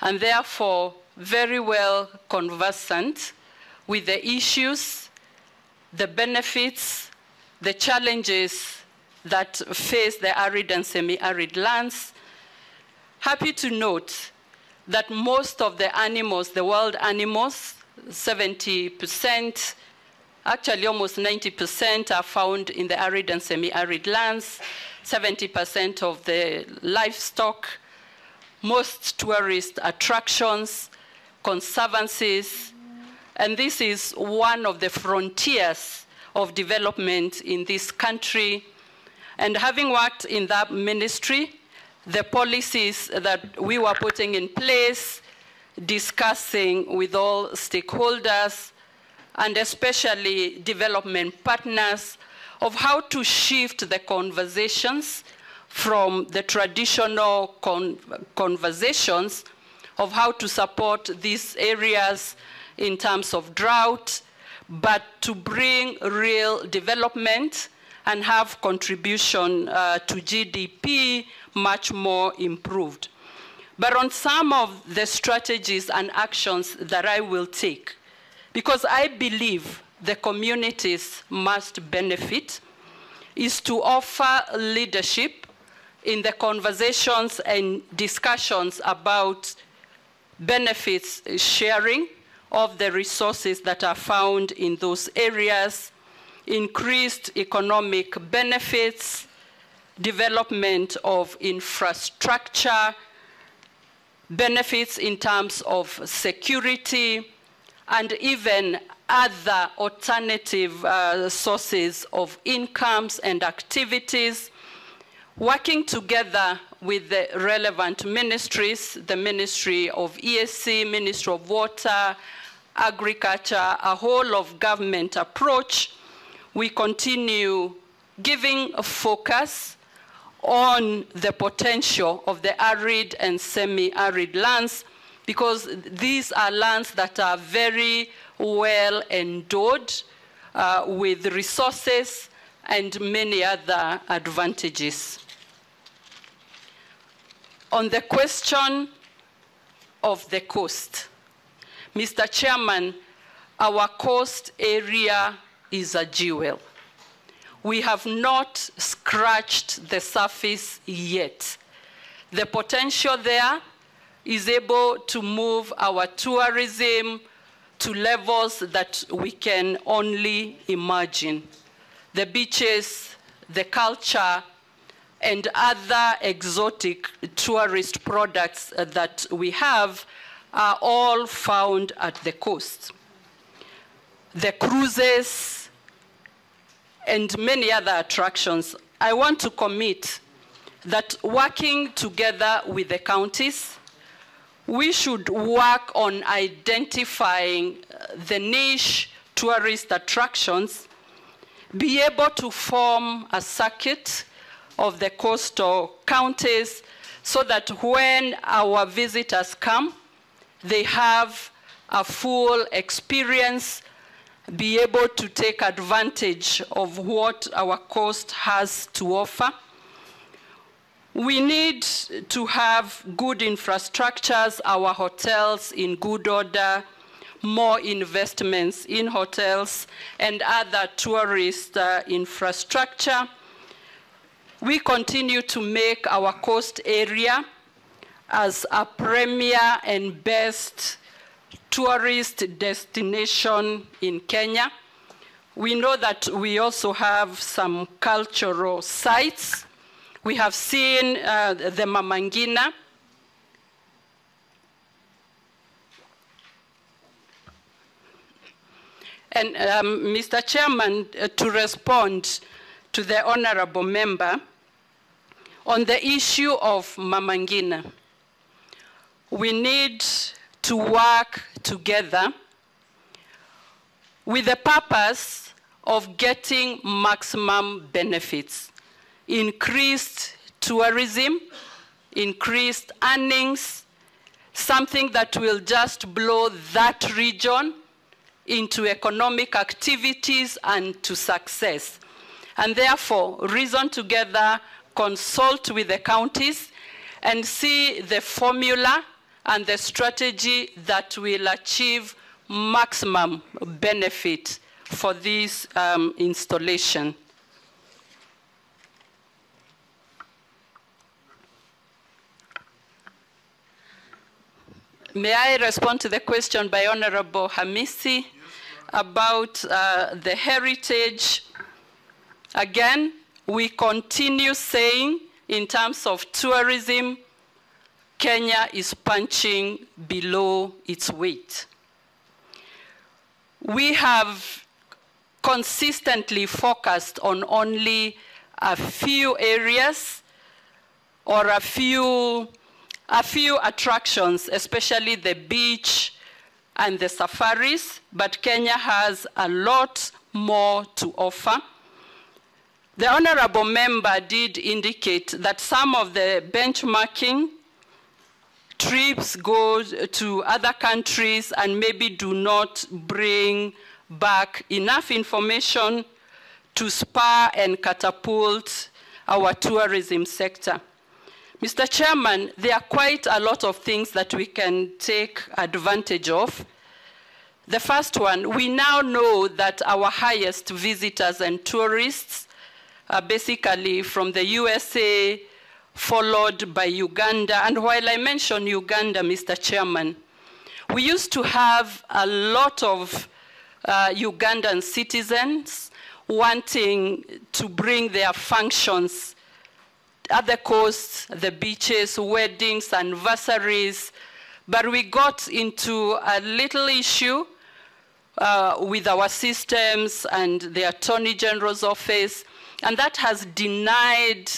and therefore very well conversant with the issues, the benefits, the challenges that face the arid and semi-arid lands. Happy to note that most of the animals, the wild animals, 70%, actually almost 90% are found in the arid and semi-arid lands, 70% of the livestock, most tourist attractions, conservancies, and this is one of the frontiers of development in this country. And having worked in that ministry, the policies that we were putting in place, discussing with all stakeholders, and especially development partners, of how to shift the conversations from the traditional conversations of how to support these areas in terms of drought, but to bring real development and have contribution to GDP much more improved. But on some of the strategies and actions that I will take, because I believe the communities must benefit, is to offer leadership in the conversations and discussions about benefits sharing of the resources that are found in those areas, increased economic benefits, development of infrastructure, benefits in terms of security, and even other alternative sources of incomes and activities, working together with the relevant ministries, the Ministry of ESC, Ministry of Water, Agriculture, a whole of government approach. We continue giving a focus on the potential of the arid and semi-arid lands, because these are lands that are very well endowed with resources and many other advantages. On the question of the coast, Mr. Chairman, our coast area is a jewel. We have not scratched the surface yet. The potential there is able to move our tourism to levels that we can only imagine. The beaches, the culture, and other exotic tourist products that we have are all found at the coast. The cruises and many other attractions. I want to commit that working together with the counties, we should work on identifying the niche tourist attractions, be able to form a circuit of the coastal counties so that when our visitors come, they have a full experience, be able to take advantage of what our coast has to offer. We need to have good infrastructures, our hotels in good order, more investments in hotels and other tourist infrastructure. We continue to make our coast area as a premier and best tourist destination in Kenya. We know that we also have some cultural sites. We have seen the Mama Ngina. And Mr. Chairman, to respond to the honorable member on the issue of Mama Ngina, we need to work together with the purpose of getting maximum benefits, increased tourism, increased earnings, something that will just blow that region into economic activities and to success. And therefore, reason together, consult with the counties and see the formula and the strategy that will achieve maximum benefit for this installation. May I respond to the question by Honorable Hamisi about the heritage? Again, we continue saying in terms of tourism, Kenya is punching below its weight. We have consistently focused on only a few areas or a few attractions, especially the beach and the safaris, but Kenya has a lot more to offer. The honorable member did indicate that some of the benchmarking trips go to other countries and maybe do not bring back enough information to spur and catapult our tourism sector. Mr. Chairman, there are quite a lot of things that we can take advantage of. The first one, we now know that our highest visitors and tourists are basically from the USA, followed by Uganda. And while I mention Uganda, Mr. Chairman, we used to have a lot of Ugandan citizens wanting to bring their functions at the coast, the beaches, weddings, anniversaries, but we got into a little issue with our systems and the Attorney General's office, and that has denied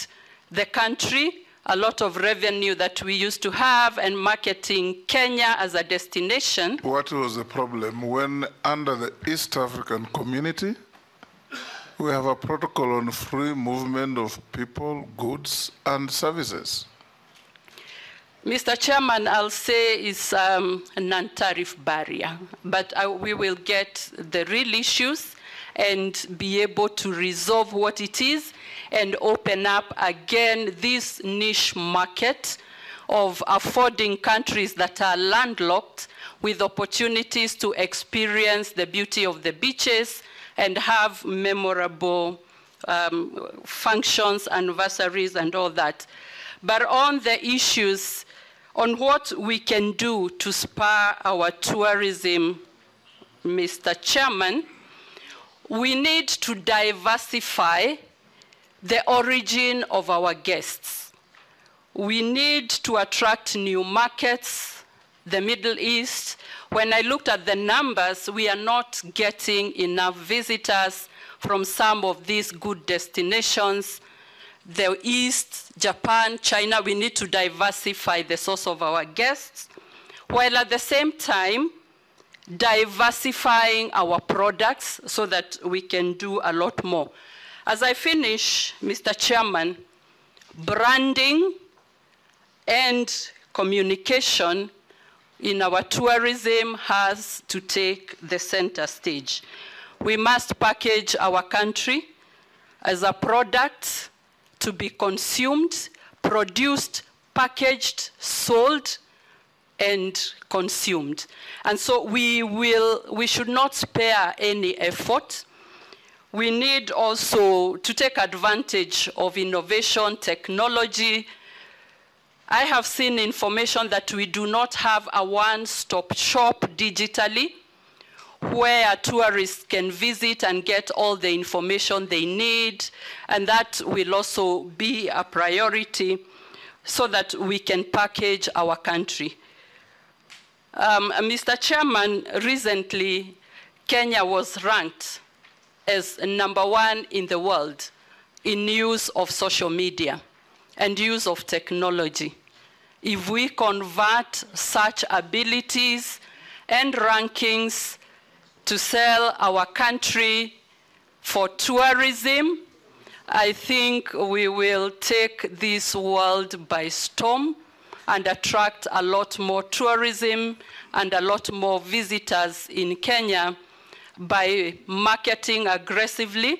the country a lot of revenue that we used to have and marketing Kenya as a destination. What was the problem? When under the East African Community, we have a protocol on free movement of people, goods, and services. Mr. Chairman, I'll say it's a non-tariff barrier, but we will get the real issues and be able to resolve what it is and open up again this niche market of affording countries that are landlocked with opportunities to experience the beauty of the beaches and have memorable functions, anniversaries, and all that. But on the issues, on what we can do to spur our tourism, Mr. Chairman, we need to diversify the origin of our guests. We need to attract new markets, the Middle East. When I looked at the numbers, we are not getting enough visitors from some of these good destinations. The East, Japan, China, we need to diversify the source of our guests, while at the same time, diversifying our products so that we can do a lot more. As I finish, Mr. Chairman, branding and communication in our tourism has to take the center stage. We must package our country as a product to be consumed, produced, packaged, sold, and consumed. And so we should not spare any effort. We need also to take advantage of innovation, technology. I have seen information that we do not have a one-stop shop digitally where tourists can visit and get all the information they need, and that will also be a priority so that we can package our country. Mr. Chairman, recently, Kenya was ranked as #1 in the world in use of social media and use of technology. If we convert such abilities and rankings to sell our country for tourism, I think we will take this world by storm and attract a lot more tourism and a lot more visitors in Kenya by marketing aggressively.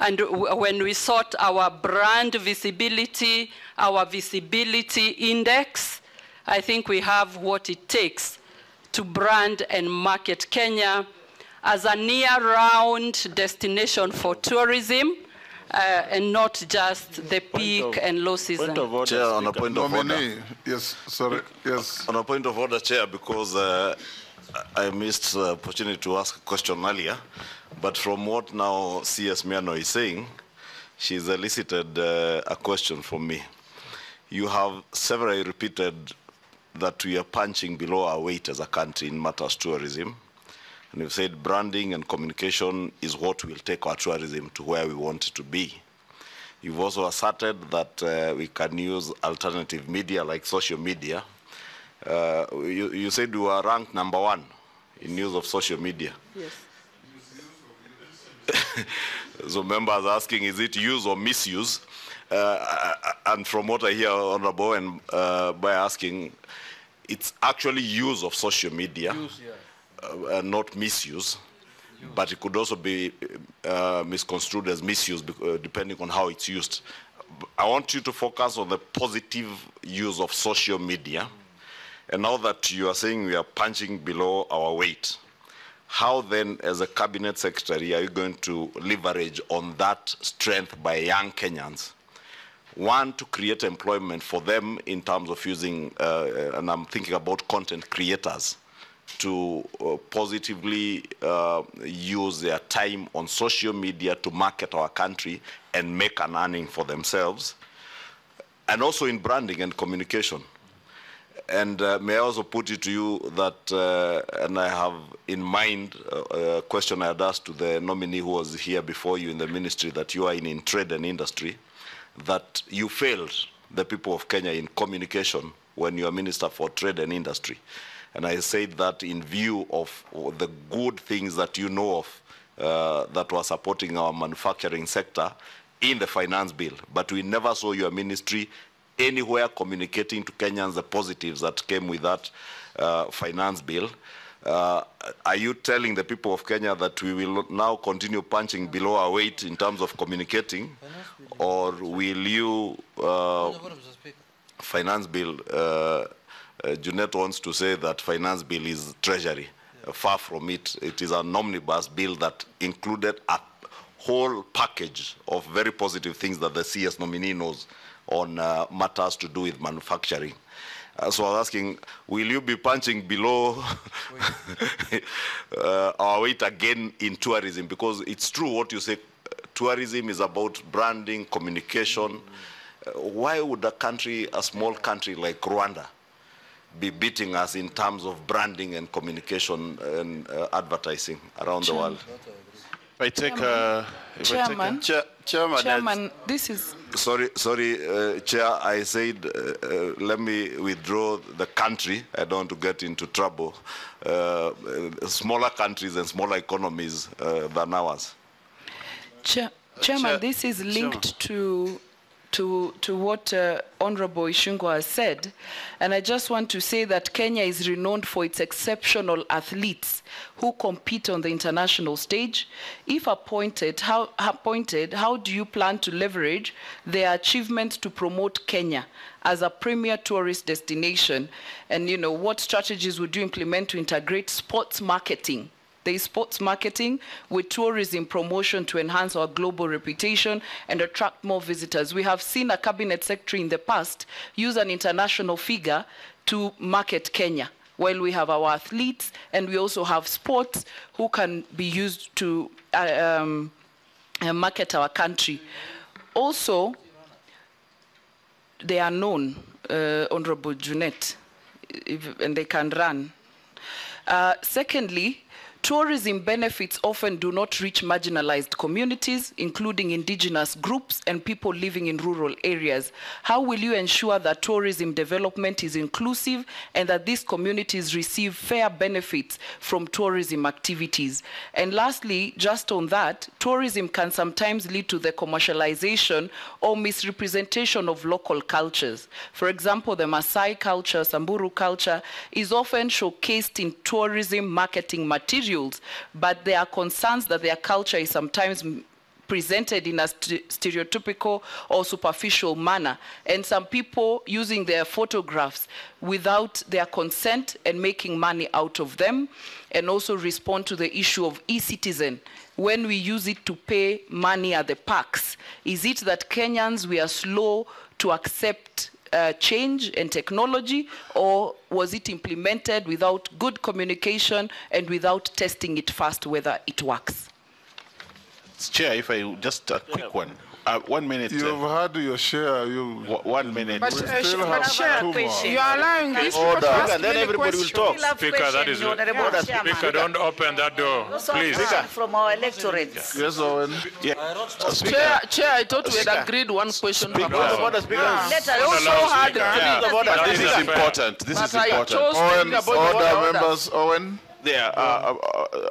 And when we sort our brand visibility, our visibility index, I think we have what it takes to brand and market Kenya as a near-round destination for tourism, and not just the peak and low season. Point of order, Chair, on a point of order. Yes, sorry, yes. On a point of order, Chair, because I missed the opportunity to ask a question earlier, but from what now CS Miano is saying, she's elicited a question from me. You have severally repeated that we are punching below our weight as a country in matters tourism. And you've said branding and communication is what will take our tourism to where we want it to be. You've also asserted that we can use alternative media like social media. You said we were ranked #1 in use of social media. Yes. So members asking, is it use or misuse? And from what I hear, Honorable, and by asking, it's actually use of social media. Use, yeah. Not misuse. but it could also be misconstrued as misuse depending on how it's used. I want you to focus on the positive use of social media. And now that you are saying we are punching below our weight, how then, as a cabinet secretary, are you going to leverage on that strength by young Kenyans? One, to create employment for them in terms of using, and I'm thinking about content creators, to positively use their time on social media to market our country and make an earning for themselves, and also in branding and communication. And may I also put it to you that, and I have in mind a question I had asked to the nominee who was here before you in the ministry, that you are in trade and industry, that you failed the people of Kenya in communication when you are Minister for Trade and Industry. And I said that in view of the good things that you know of that were supporting our manufacturing sector in the finance bill, but we never saw your ministry anywhere communicating to Kenyans the positives that came with that finance bill. Are you telling the people of Kenya that we will now continue punching below our weight in terms of communicating, or will you, finance bill, Junet wants to say that finance bill is treasury. Far from it. It is an omnibus bill that included a whole package of very positive things that the CS nominee knows on matters to do with manufacturing. So I was asking, will you be punching below our weight again in tourism? Because it's true what you say, tourism is about branding, communication. Why would a small country like Rwanda be beating us in terms of branding and communication and advertising around the world? If I take Chairman, this is... Sorry, Chair, I said, let me withdraw the country. I don't want to get into trouble. Smaller countries and smaller economies than ours. Chairman, this is linked to what Honorable Ishungo has said, and I just want to say that Kenya is renowned for its exceptional athletes who compete on the international stage. If appointed, how do you plan to leverage their achievements to promote Kenya as a premier tourist destination? And what strategies would you implement to integrate sports marketing? There is sports marketing with tourism promotion to enhance our global reputation and attract more visitors. We have seen a cabinet secretary in the past use an international figure to market Kenya, while we have our athletes and we also have sports who can be used to market our country. Also, they are known, Honorable Junet, and they can run. Secondly, tourism benefits often do not reach marginalized communities, including indigenous groups and people living in rural areas. How will you ensure that tourism development is inclusive and that these communities receive fair benefits from tourism activities? And lastly, just on that, tourism can sometimes lead to the commercialization or misrepresentation of local cultures. For example, the Maasai culture, Samburu culture, is often showcased in tourism marketing materials, but there are concerns that their culture is sometimes presented in a stereotypical or superficial manner, and some people using their photographs without their consent and making money out of them. And also respond to the issue of e-citizen. When we use it to pay money at the parks, is it that Kenyans, we are slow to accept change and technology, or was it implemented without good communication and without testing it first whether it works? Chair, if I just a quick one. 1 minute. You've had your share. 1 minute. But Chair, you are allowing this order, to ask and then everybody will talk. Speaker, that is Speaker, don't open that door, please. From our electorates. Yes, Owen. Yeah. Chair, I thought we had agreed one question. Speaker. I also had This is important. This is important. Order, members. Owen. There,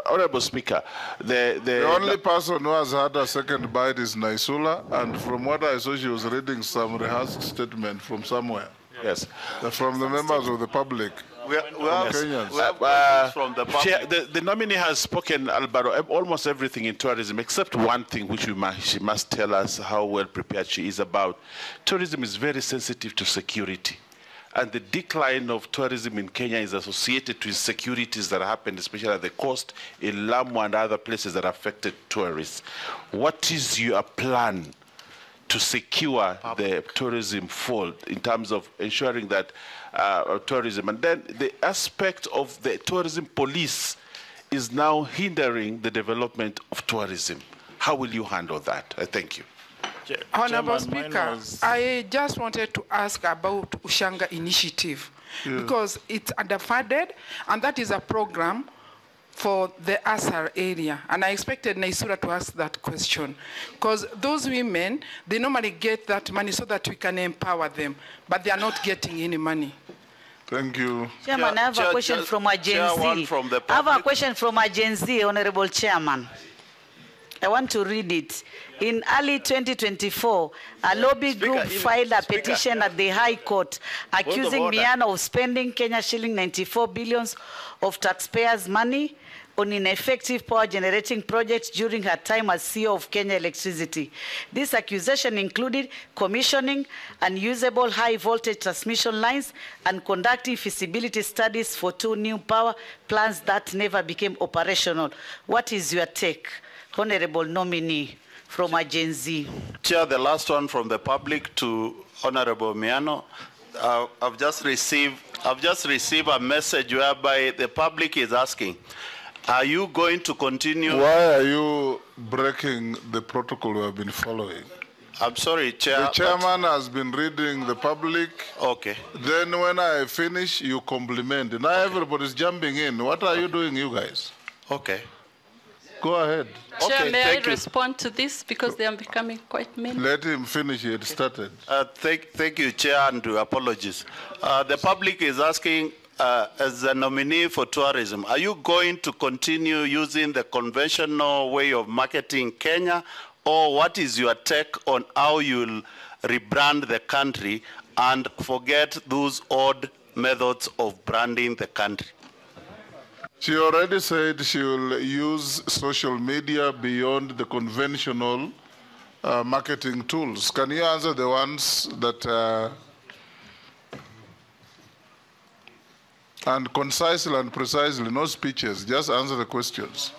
Honorable Speaker, the only person who has had a second bite is Naisula, and from what I saw, she was reading some rehearsed statement from somewhere. Yes. From the members of the public. We have from the public. Chair, the nominee has spoken about almost everything in tourism, except one thing which she must tell us how well prepared she is about. Tourism is very sensitive to security. And the decline of tourism in Kenya is associated with insecurities that happened, especially at the coast, in Lamu and other places that affected tourists. What is your plan to secure the tourism fold in terms of ensuring that tourism? And then the aspect of the tourism police is now hindering the development of tourism. How will you handle that? Thank you. Honorable Speaker, I just wanted to ask about Ushanga Initiative, because it's underfunded, and that is a program for the Asar area. And I expected Naisura to ask that question, because those women, they normally get that money so that we can empower them, but they are not getting any money. Thank you. Chairman, I have a question from a Gen Z. I have a question from a Gen Z, Honorable Chairman. I want to read it. In early 2024, a lobby group filed a petition at the High Court accusing Miano of spending Kenya shilling 94 billion of taxpayers' money on ineffective power generating projects during her time as CEO of Kenya Electricity. This accusation included commissioning unusable high voltage transmission lines and conducting feasibility studies for 2 new power plants that never became operational. What is your take, Honorable nominee from a Gen Z? Chair, the last one from the public to Honorable Miano. I've just received a message whereby the public is asking, are you going to continue? Why are you breaking the protocol we have been following? I'm sorry, Chair. The chairman has been reading the public. Okay. Then when I finish, you compliment. Now everybody's jumping in. What are you doing, you guys? Okay. Go ahead. Chair, may I respond to this, because they are becoming quite many? Let him finish. He had started. Thank you, Chair, and apologies. The public is asking, as a nominee for tourism, are you going to continue using the conventional way of marketing Kenya, or what is your take on how you'll rebrand the country and forget those odd methods of branding the country? She already said she will use social media beyond the conventional marketing tools. Can you answer the ones that, and concisely and precisely, no speeches, just answer the questions.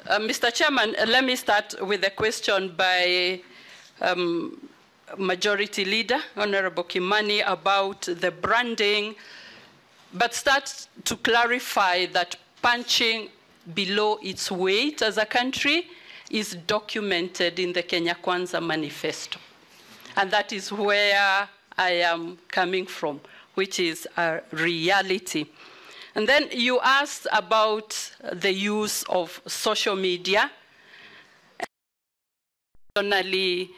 Mr. Chairman, let me start with a question by Majority Leader, Honorable Kimani, about the branding, but start to clarify that punching below its weight as a country is documented in the Kenya Kwanza Manifesto. And that is where I am coming from, which is a reality. And then you asked about the use of social media. Additionally,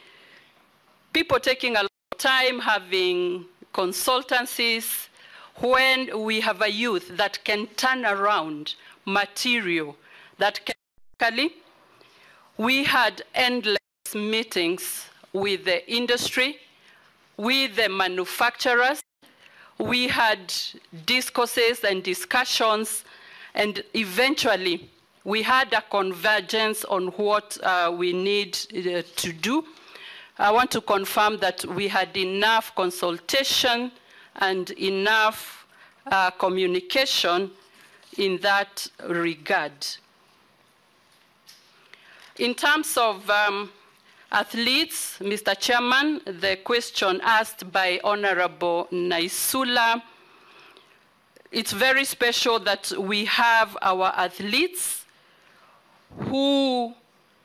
people taking a lot of time having consultancies. When we have a youth that can turn around material that can, we had endless meetings with the industry, with the manufacturers. We had discourses and discussions, and eventually we had a convergence on what we need to do. I want to confirm that we had enough consultation and enough communication in that regard. In terms of athletes, Mr. Chairman, the question asked by Honorable Naisula, it's very special that we have our athletes who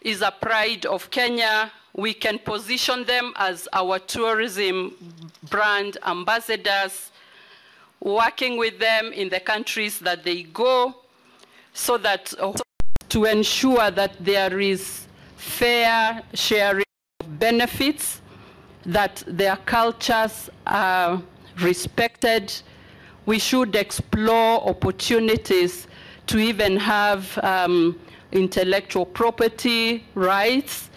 is a pride of Kenya. We can position them as our tourism brand ambassadors, working with them in the countries that they go, so that to ensure that there is fair sharing of benefits, that their cultures are respected. We should explore opportunities to even have intellectual property rights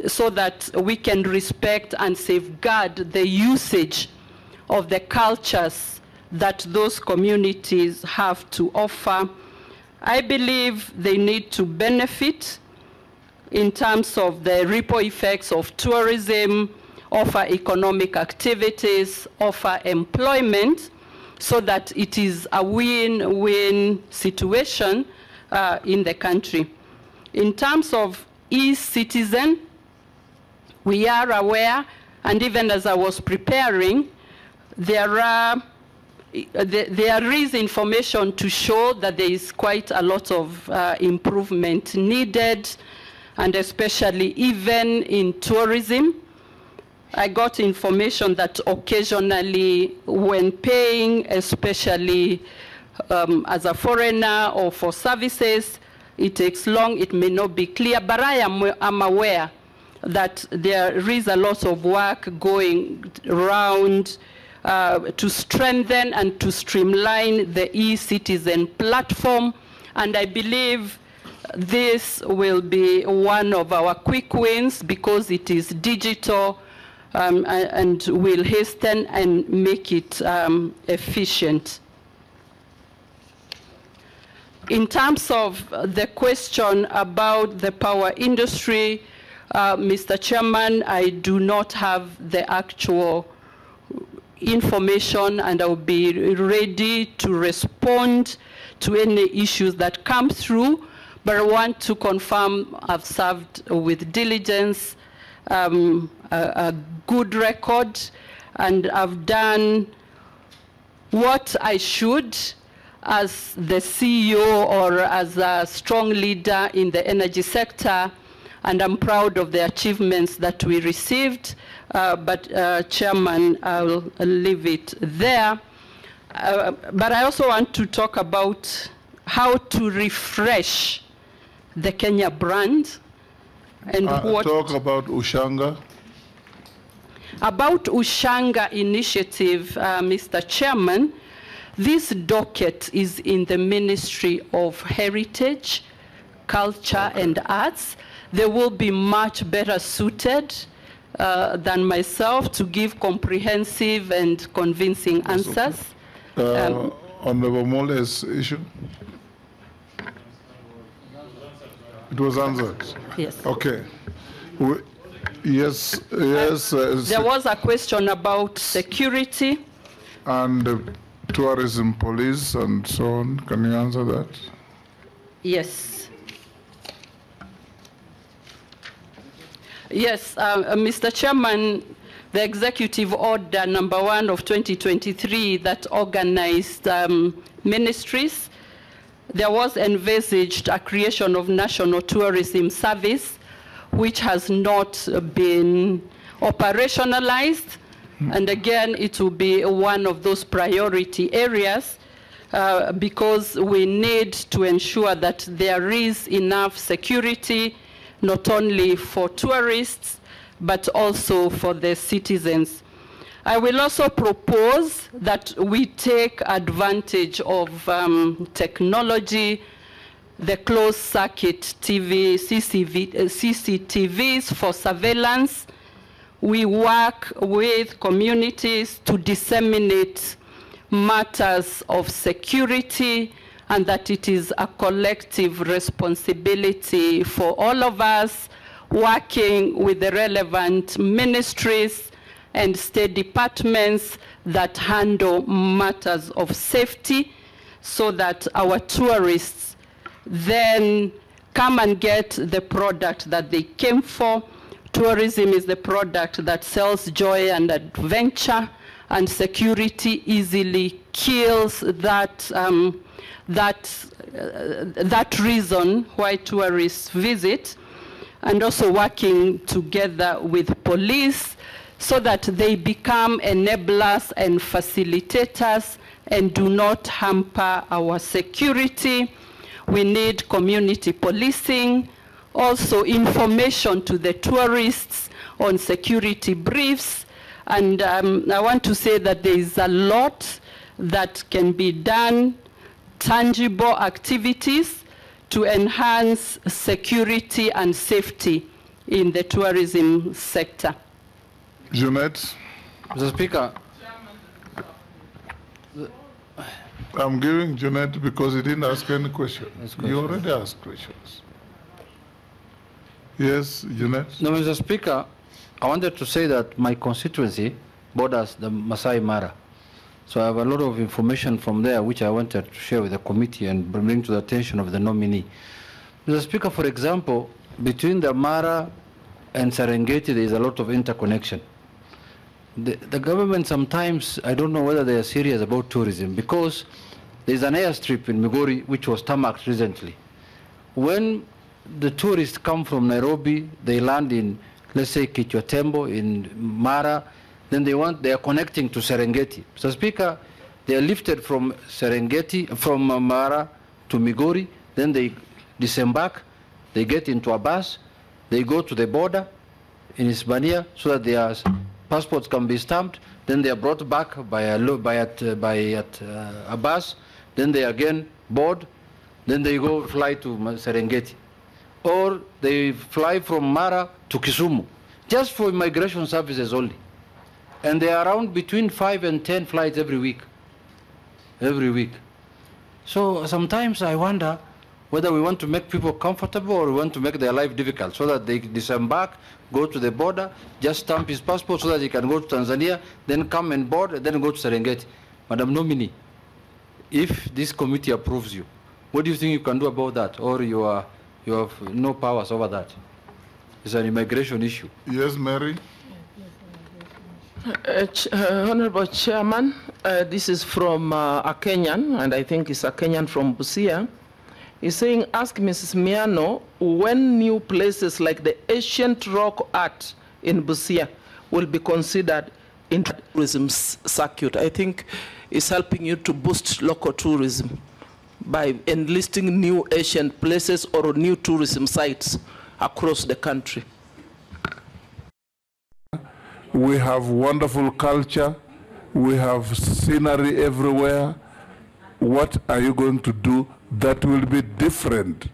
so that we can respect and safeguard the usage of the cultures that those communities have to offer. I believe they need to benefit in terms of the ripple effects of tourism, offer economic activities, offer employment, so that it is a win-win situation in the country. In terms of e-citizen, we are aware, and even as I was preparing, there is information to show that there is quite a lot of improvement needed, and especially even in tourism. I got information that occasionally when paying, especially as a foreigner or for services, it takes long, it may not be clear, but I'm aware that there is a lot of work going around to strengthen and to streamline the e-citizen platform, and I believe this will be one of our quick wins because it is digital and will hasten and make it efficient. In terms of the question about the power industry, Mr. Chairman, I do not have the actual information, and I'll be ready to respond to any issues that come through, but I want to confirm I've served with diligence, a good record, and I've done what I should as the CEO or as a strong leader in the energy sector, and I'm proud of the achievements that we received, but Chairman, I'll leave it there. But I also want to talk about how to refresh the Kenya brand. And talk about Ushanga. About Ushanga initiative, Mr. Chairman, this docket is in the Ministry of Heritage, Culture and Arts. They will be much better suited than myself to give comprehensive and convincing answers. Honorable Mole's issue? It was answered? Yes. Okay. Yes. There was a question about security. And tourism police and so on. Can you answer that? Yes. Yes, Mr. Chairman, the executive order number 1 of 2023 that organized ministries, there was envisaged a creation of National Tourism Service, which has not been operationalized. And again, it will be one of those priority areas because we need to ensure that there is enough security, not only for tourists, but also for the citizens. I will also propose that we take advantage of technology, the closed circuit TV, CCTVs for surveillance. We work with communities to disseminate matters of security, and that it is a collective responsibility for all of us, working with the relevant ministries and state departments that handle matters of safety, so that our tourists then come and get the product that they came for. Tourism is the product that sells joy and adventure, and security easily kills that reason why tourists visit, and also working together with police so that they become enablers and facilitators and do not hamper our security. We need community policing, also information to the tourists on security briefs. And I want to say that there is a lot that can be done, tangible activities to enhance security and safety in the tourism sector. Jeanette? Mr. Speaker. I'm giving Jeanette because he didn't ask any question. You already asked questions. Yes, Jeanette? No, Mr. Speaker, I wanted to say that my constituency borders the Masai Mara. So I have a lot of information from there which I wanted to share with the committee and bring to the attention of the nominee. Mr. Speaker, for example, between the Mara and Serengeti, there is a lot of interconnection. The government sometimes, I don't know whether they are serious about tourism, because there is an airstrip in Migori which was tarmacked recently. When the tourists come from Nairobi, they land in, let's say, Kichwatembo in Mara, then they are connecting to Serengeti. Mr. Speaker, they are lifted from Serengeti, from Mara to Migori, then they disembark, they get into a bus, they go to the border in Hispania so that their passports can be stamped, then they are brought back by a bus, then they again board, then they go fly to Serengeti. Or they fly from Mara to Kisumu, just for immigration services only. And they are around between 5 and 10 flights every week. So sometimes I wonder whether we want to make people comfortable or we want to make their life difficult so that they disembark, go to the border, just stamp his passport so that he can go to Tanzania, then come and board, and then go to Serengeti. Madam Nominee, if this committee approves you, what do you think you can do about that? Or you have no powers over that? It's an immigration issue. Yes, Mary? Honorable Chairman, this is from a Kenyan, and I think it's a Kenyan from Busia. He's saying, ask Mrs. Miano when new places like the ancient rock art in Busia will be considered in tourism circuit. I think it's helping you to boost local tourism by enlisting new ancient places or new tourism sites across the country. We have wonderful culture. We have scenery everywhere. What are you going to do that will be different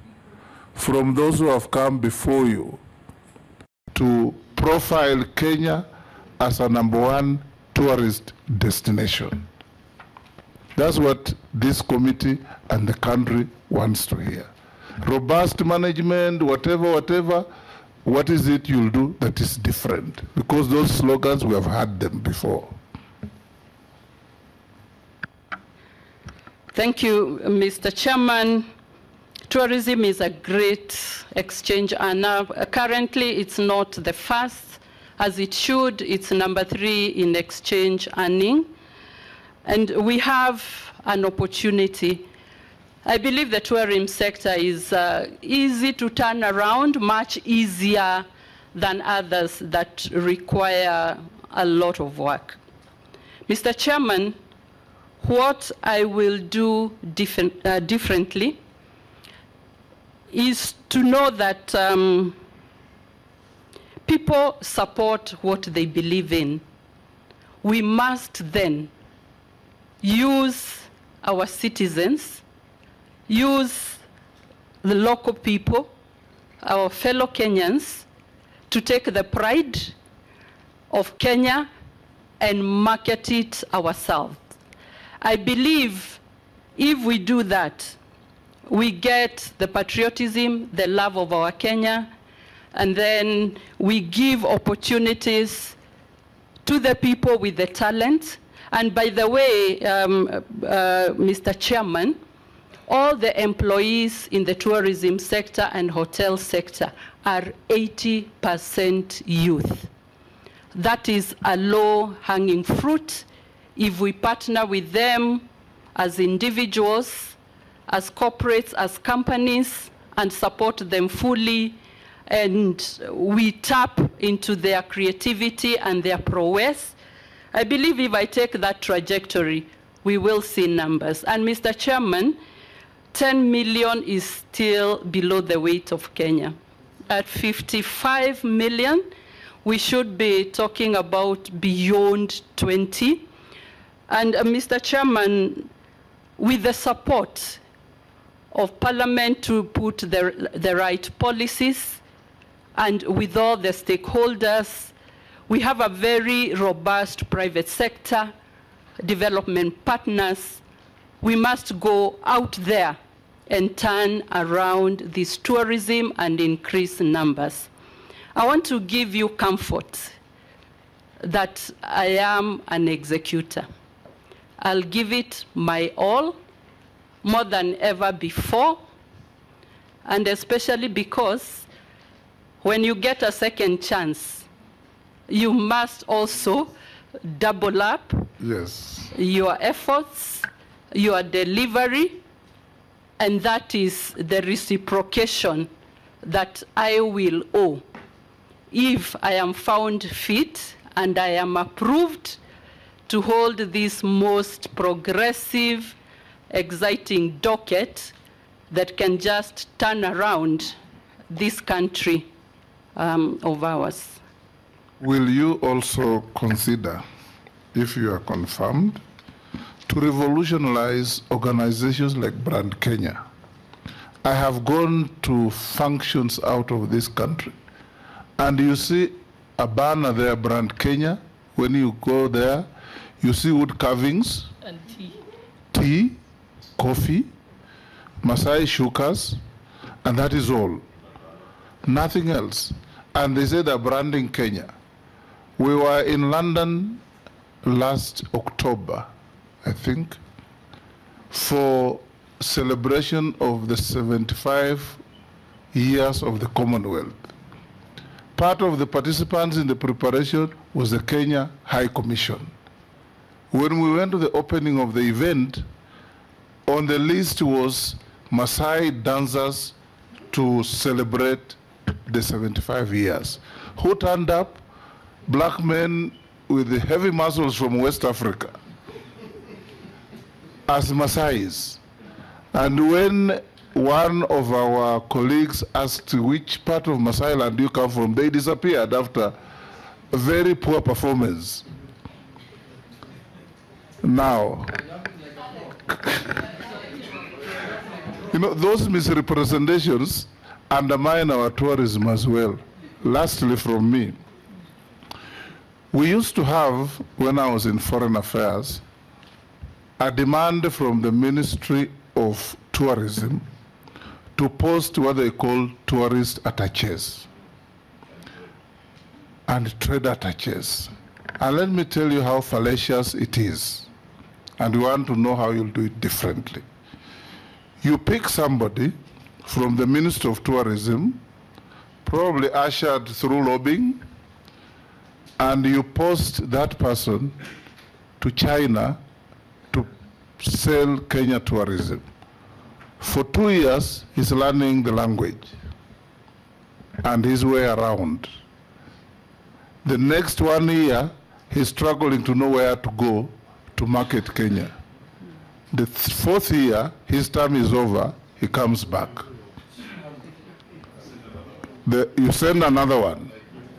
from those who have come before you to profile Kenya as a #1 tourist destination? That's what this committee and the country wants to hear. Robust management, whatever, what is it you'll do that is different? Because those slogans, we have had them before. Thank you, Mr. Chairman. Tourism is a great exchange earner. Currently, it's not the first, as it should. It's #3 in exchange earning. And we have an opportunity. I believe the tourism sector is easy to turn around, much easier than others that require a lot of work. Mr. Chairman, what I will do differently is to know that people support what they believe in. We must then use our citizens, use the local people, our fellow Kenyans, to take the pride of Kenya and market it ourselves. I believe if we do that, we get the patriotism, the love of our Kenya, and then we give opportunities to the people with the talent. And by the way, Mr. Chairman, all the employees in the tourism sector and hotel sector are 80% youth. That is a low-hanging fruit. If we partner with them as individuals, as corporates, as companies, and support them fully, and we tap into their creativity and their prowess, I believe if I take that trajectory, we will see numbers. And Mr. Chairman, 10 million is still below the weight of Kenya. At 55 million, we should be talking about beyond 20. And Mr. Chairman, with the support of Parliament to put the right policies, and with all the stakeholders. We have a very robust private sector, development partners. We must go out there and turn around this tourism and increase numbers. I want to give you comfort that I am an executor. I'll give it my all, more than ever before, and especially because when you get a second chance, you must also double up your efforts, your delivery, and that is the reciprocation that I will owe if I am found fit and I am approved to hold this most progressive, exciting docket that can just turn around this country of ours. Will you also consider, if you are confirmed, to revolutionize organizations like Brand Kenya? I have gone to functions out of this country, and you see a banner there, Brand Kenya. When you go there, you see wood carvings, and tea, coffee, Masai shukas, and that is all. Nothing else. And they say they're branding Kenya. We were in London last October, I think, for celebration of the 75 years of the Commonwealth. Part of the participants in the preparation was the Kenya High Commission. When we went to the opening of the event, on the list was Maasai dancers to celebrate the 75 years. Who turned up? Black men with the heavy muscles from West Africa as Maasais. And when one of our colleagues asked which part of Maasai land you come from, they disappeared after a very poor performance. Now, you know, those misrepresentations undermine our tourism as well. Lastly, from me, we used to have, when I was in foreign affairs, a demand from the Ministry of Tourism to post what they call tourist attaches and trade attaches. And let me tell you how fallacious it is. And you want to know how you'll do it differently. You pick somebody from the Ministry of Tourism, probably ushered through lobbying, and you post that person to China to sell Kenya tourism. For 2 years, he's learning the language and his way around. The next 1 year, he's struggling to know where to go to market Kenya. The fourth year, his term is over, he comes back. You send another one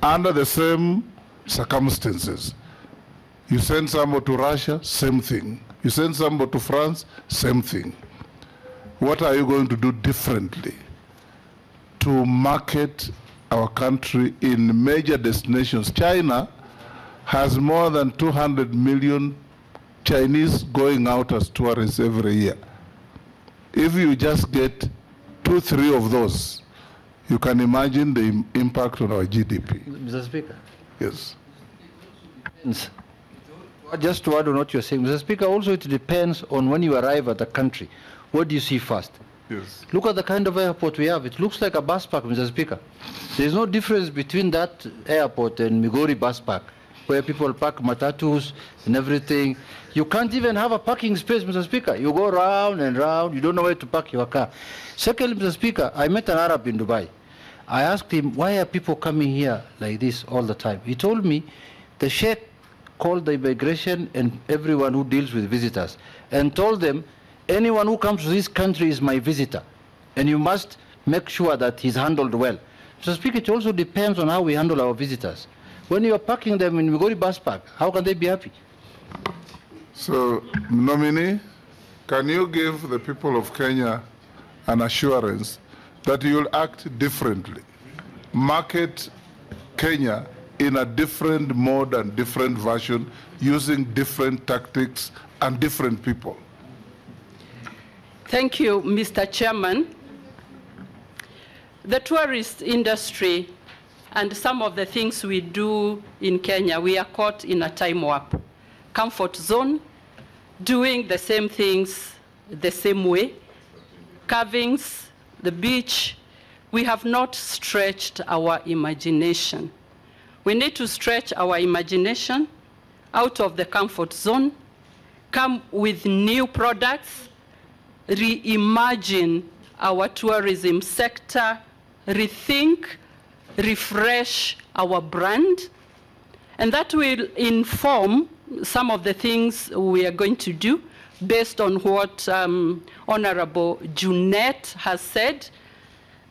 under the same circumstances. You send somebody to Russia, same thing. You send somebody to France, same thing. What are you going to do differently to market our country in major destinations? China has more than 200 million Chinese going out as tourists every year. If you just get 2-3 of those, you can imagine the impact on our GDP. Mr. Speaker. Yes. Just to add on what you're saying, Mr. Speaker, also it depends on when you arrive at the country. What do you see first? Yes. Look at the kind of airport we have. It looks like a bus park, Mr. Speaker. There's no difference between that airport and Migori bus park, where people park matatus and everything. You can't even have a parking space, Mr. Speaker. You go round and round. You don't know where to park your car. Secondly, Mr. Speaker, I met an Arab in Dubai. I asked him, why are people coming here like this all the time? He told me the Sheikh called the immigration and everyone who deals with visitors and told them, anyone who comes to this country is my visitor, and you must make sure that he's handled well. Mr. Speaker, it also depends on how we handle our visitors. When you are parking them in Migori bus park, how can they be happy? So, nominee, can you give the people of Kenya an assurance that you'll act differently, market Kenya in a different mode and different version, using different tactics and different people? Thank you, Mr. Chairman. The tourist industry and some of the things we do in Kenya, we are caught in a time warp. Comfort zone, doing the same things the same way. Carvings, the beach, we have not stretched our imagination. We need to stretch our imagination out of the comfort zone, come with new products, reimagine our tourism sector, rethink, refresh our brand, and that will inform some of the things we are going to do based on what Honorable Junette has said,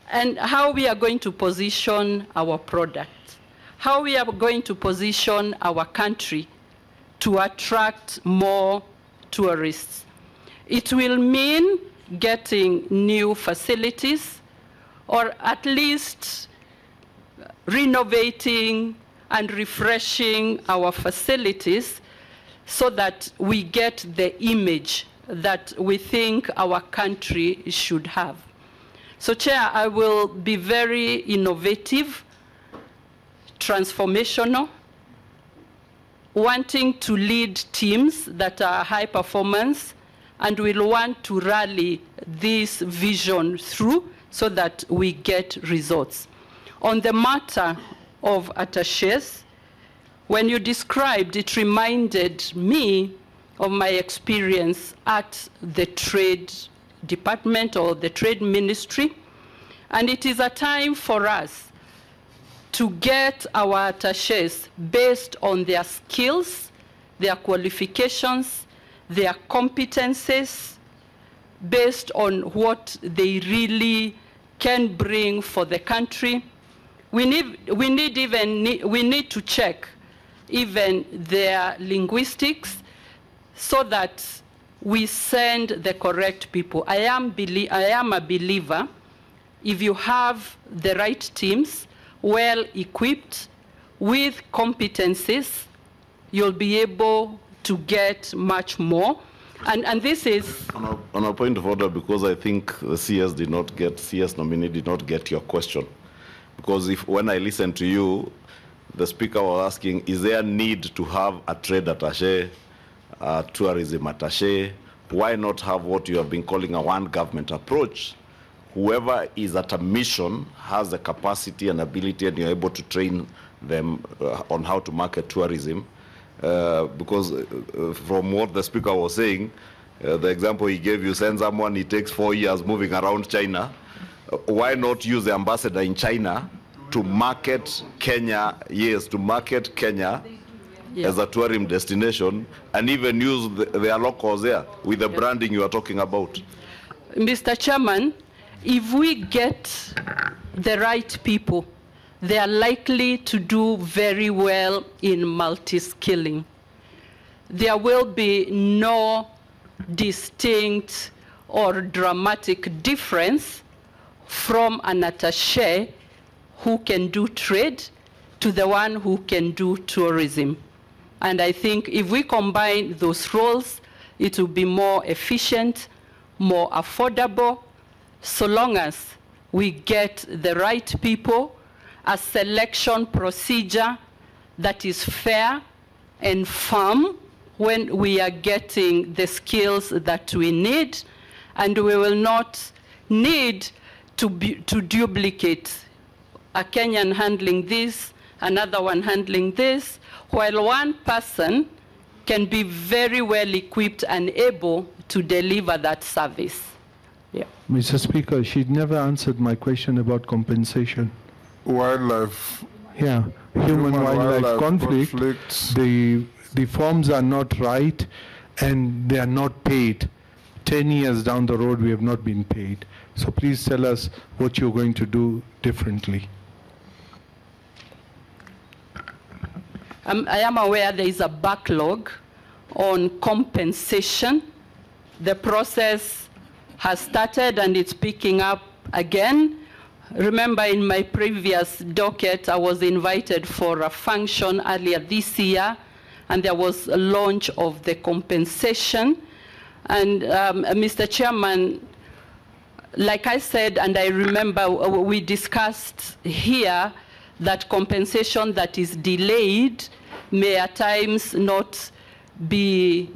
and how we are going to position our product, how we are going to position our country to attract more tourists. It will mean getting new facilities, or at least renovating and refreshing our facilities so that we get the image that we think our country should have. So, Chair, I will be very innovative, transformational, wanting to lead teams that are high performance, and will want to rally this vision through so that we get results. On the matter of attachés, when you described, it reminded me of my experience at the Trade Department or the Trade Ministry, and it is a time for us to get our attachés based on their skills, their qualifications, their competences, based on what they really can bring for the country. We need to check even their linguistics so that we send the correct people. I am a believer, if you have the right teams, well equipped, with competencies, you'll be able to get much more. And this is... On a point of order, because I think the CS nominee did not get your question. Because when I listened to you, the speaker was asking, is there a need to have a trade attaché, a tourism attaché? Why not have what you have been calling a one government approach? Whoever is at a mission has the capacity and ability, and you're able to train them on how to market tourism. Because from what the speaker was saying, the example he gave, you send someone, it takes 4 years moving around China. Why not use the ambassador in China to market Kenya, to market Kenya as a tourism destination, and even use their locals there with the branding you are talking about? Mr. Chairman, if we get the right people, they are likely to do very well in multi-skilling. There will be no distinct or dramatic difference from an attaché who can do trade to the one who can do tourism. And I think if we combine those roles, it will be more efficient, more affordable, so long as we get the right people, a selection procedure that is fair and firm when we are getting the skills that we need, and we will not need to duplicate a Kenyan handling this, another one handling this, while one person can be very well equipped and able to deliver that service. Yeah. Mr. Speaker, she never answered my question about compensation. Wildlife. Yeah, human-wildlife conflict. The forms are not right, and they are not paid. 10 years down the road, we have not been paid. So please tell us what you're going to do differently. I am aware there is a backlog on compensation. The process has started and it's picking up again. Remember, in my previous docket, I was invited for a function earlier this year, and there was a launch of the compensation. And Mr. Chairman, like I said, and I remember we discussed here that compensation that is delayed may at times not be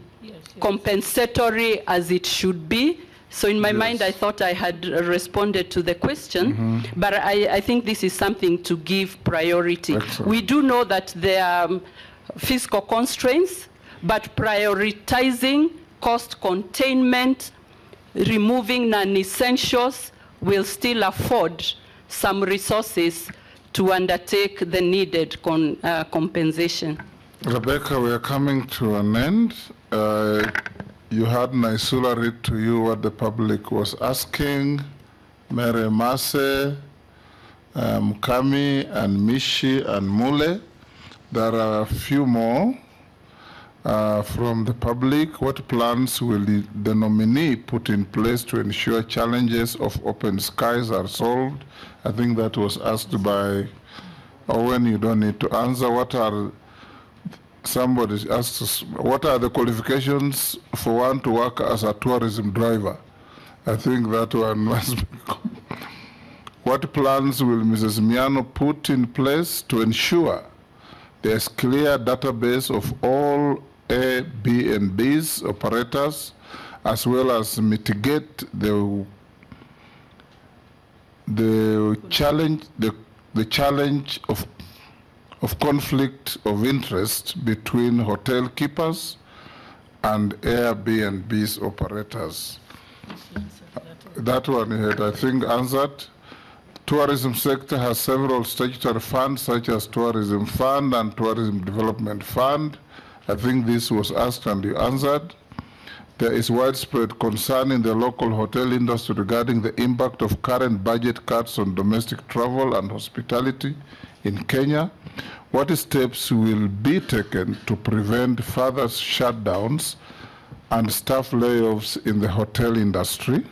compensatory as it should be. So in my mind, I thought I had responded to the question, but I think this is something to give priority. Excellent. We do know that there are fiscal constraints, but prioritizing cost containment, removing non-essentials will still afford some resources to undertake the needed compensation. Rebecca, we are coming to an end. You had Naisula read to you what the public was asking. Mary Mase, Kami, and Mishi, and Mule. There are a few more from the public. What plans will the nominee put in place to ensure challenges of open skies are solved? I think that was asked by Owen. You don't need to answer. What are somebody asked us, what are the qualifications for one to work as a tourism driver? I think that one must be. What plans will Mrs. Miano put in place to ensure there's clear database of all Airbnbs operators, as well as mitigate the challenge of conflict of interest between hotel keepers and Airbnb's operators? That one you had, I think, answered. Tourism sector has several statutory funds, such as Tourism Fund and Tourism Development Fund. I think this was asked and you answered. There is widespread concern in the local hotel industry regarding the impact of current budget cuts on domestic travel and hospitality in Kenya. What steps will be taken to prevent further shutdowns and staff layoffs in the hotel industry?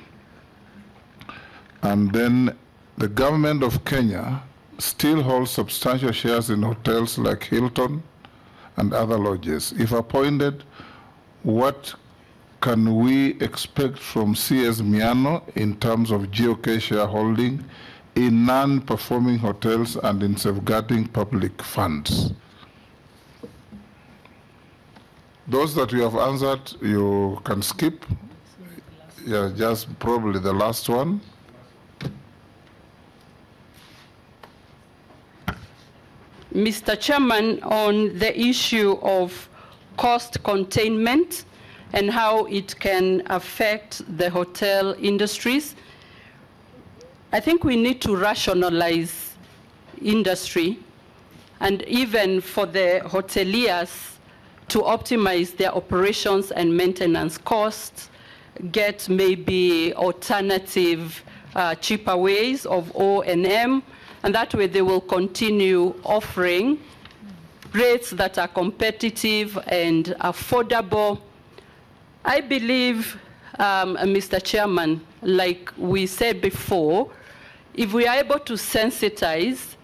And then the government of Kenya still holds substantial shares in hotels like Hilton and other lodges. If appointed, what can we expect from CS Miano in terms of GOK shareholding in non-performing hotels and in safeguarding public funds? Those that you have answered, you can skip. Yeah, just probably the last one. Mr. Chairman, on the issue of cost containment and how it can affect the hotel industries, I think we need to rationalize industry, and even for the hoteliers to optimize their operations and maintenance costs, get maybe alternative cheaper ways of O&M, and that way they will continue offering rates that are competitive and affordable. I believe, Mr. Chairman, like we said before, if we are able to sensitize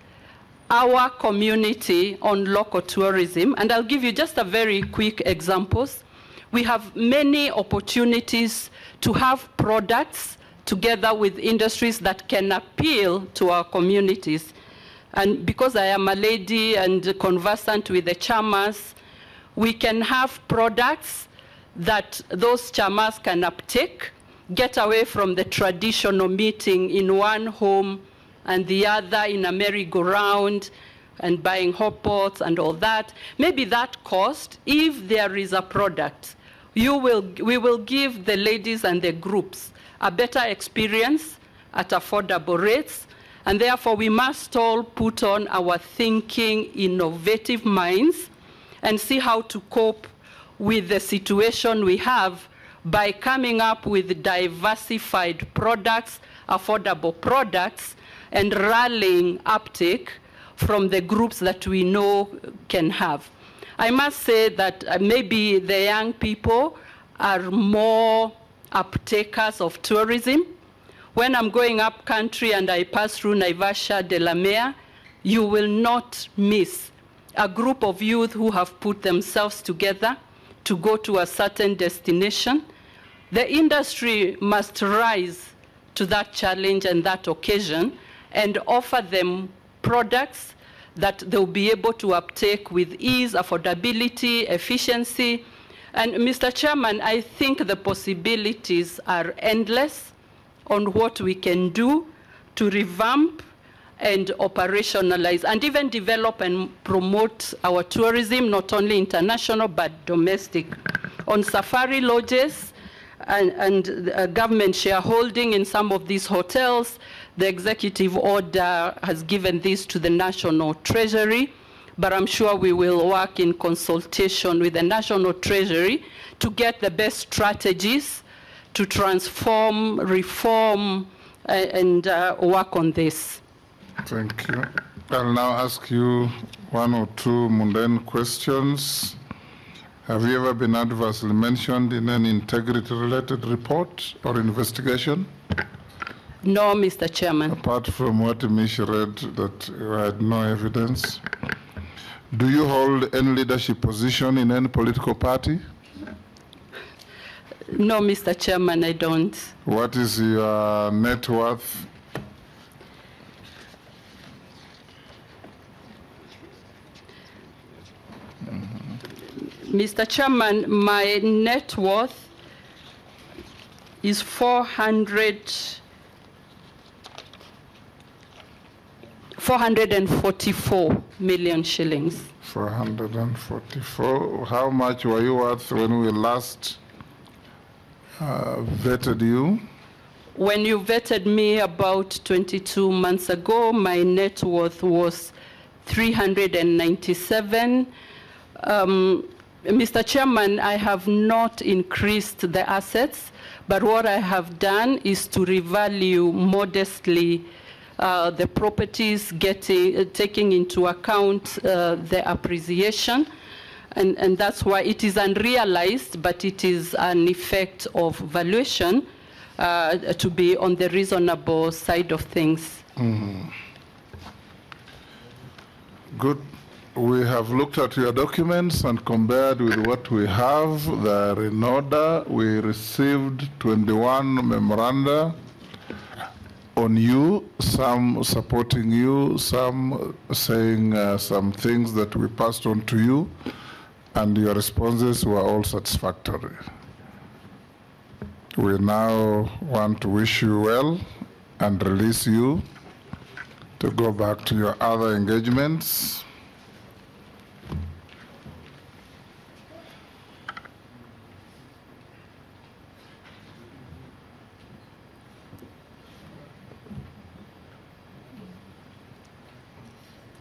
our community on local tourism, and I'll give you just a very quick examples. We have many opportunities to have products together with industries that can appeal to our communities. And because I am a lady and conversant with the chamas, we can have products that those chamas can uptake, get away from the traditional meeting in one home and the other in a merry-go-round and buying hot pots and all that. Maybe that cost, if there is a product, we will give the ladies and the groups a better experience at affordable rates, and therefore we must all put on our thinking, innovative minds and see how to cope with the situation we have by coming up with diversified products, affordable products, and rallying uptake from the groups that we know can have. I must say that maybe the young people are more uptakers of tourism. When I'm going up country and I pass through Naivasha, Delamere, you will not miss a group of youth who have put themselves together to go to a certain destination. The industry must rise to that challenge and that occasion and offer them products that they'll be able to uptake with ease, affordability, efficiency. And Mr. Chairman, I think the possibilities are endless on what we can do to revamp and operationalize and even develop and promote our tourism, not only international but domestic. On safari lodges and government shareholding in some of these hotels, the executive order has given this to the National Treasury, but I'm sure we will work in consultation with the National Treasury to get the best strategies to transform, reform, and work on this. Thank you. I'll now ask you one or two mundane questions. Have you ever been adversely mentioned in any integrity-related report or investigation? No, Mr. Chairman. Apart from what Mish read, that you had no evidence. Do you hold any leadership position in any political party? No, Mr. Chairman, I don't. What is your net worth? Mr. Chairman, my net worth is 444 million shillings. 444. How much were you worth when we last vetted you? When you vetted me about 22 months ago, my net worth was 397. Mr. Chairman, I have not increased the assets, but what I have done is to revalue modestly the properties, taking into account the appreciation. And that's why it is unrealized, but it is an effect of valuation to be on the reasonable side of things. Mm-hmm. Good. We have looked at your documents and compared with what we have. They are in order. We received 21 memoranda on you, some supporting you, some saying some things that we passed on to you, and your responses were all satisfactory. We now want to wish you well and release you to go back to your other engagements.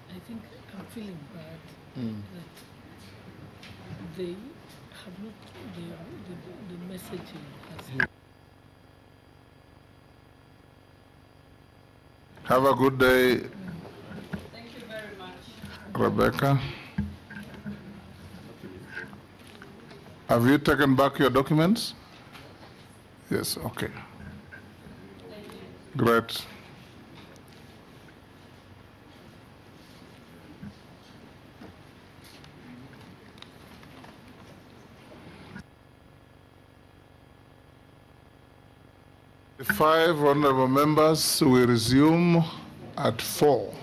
I think I'm feeling bad that they have not, the messaging has. Have a good day. Thank you very much. Rebecca. Have you taken back your documents? Yes, okay. Great. The 5 honorable members will resume at 4.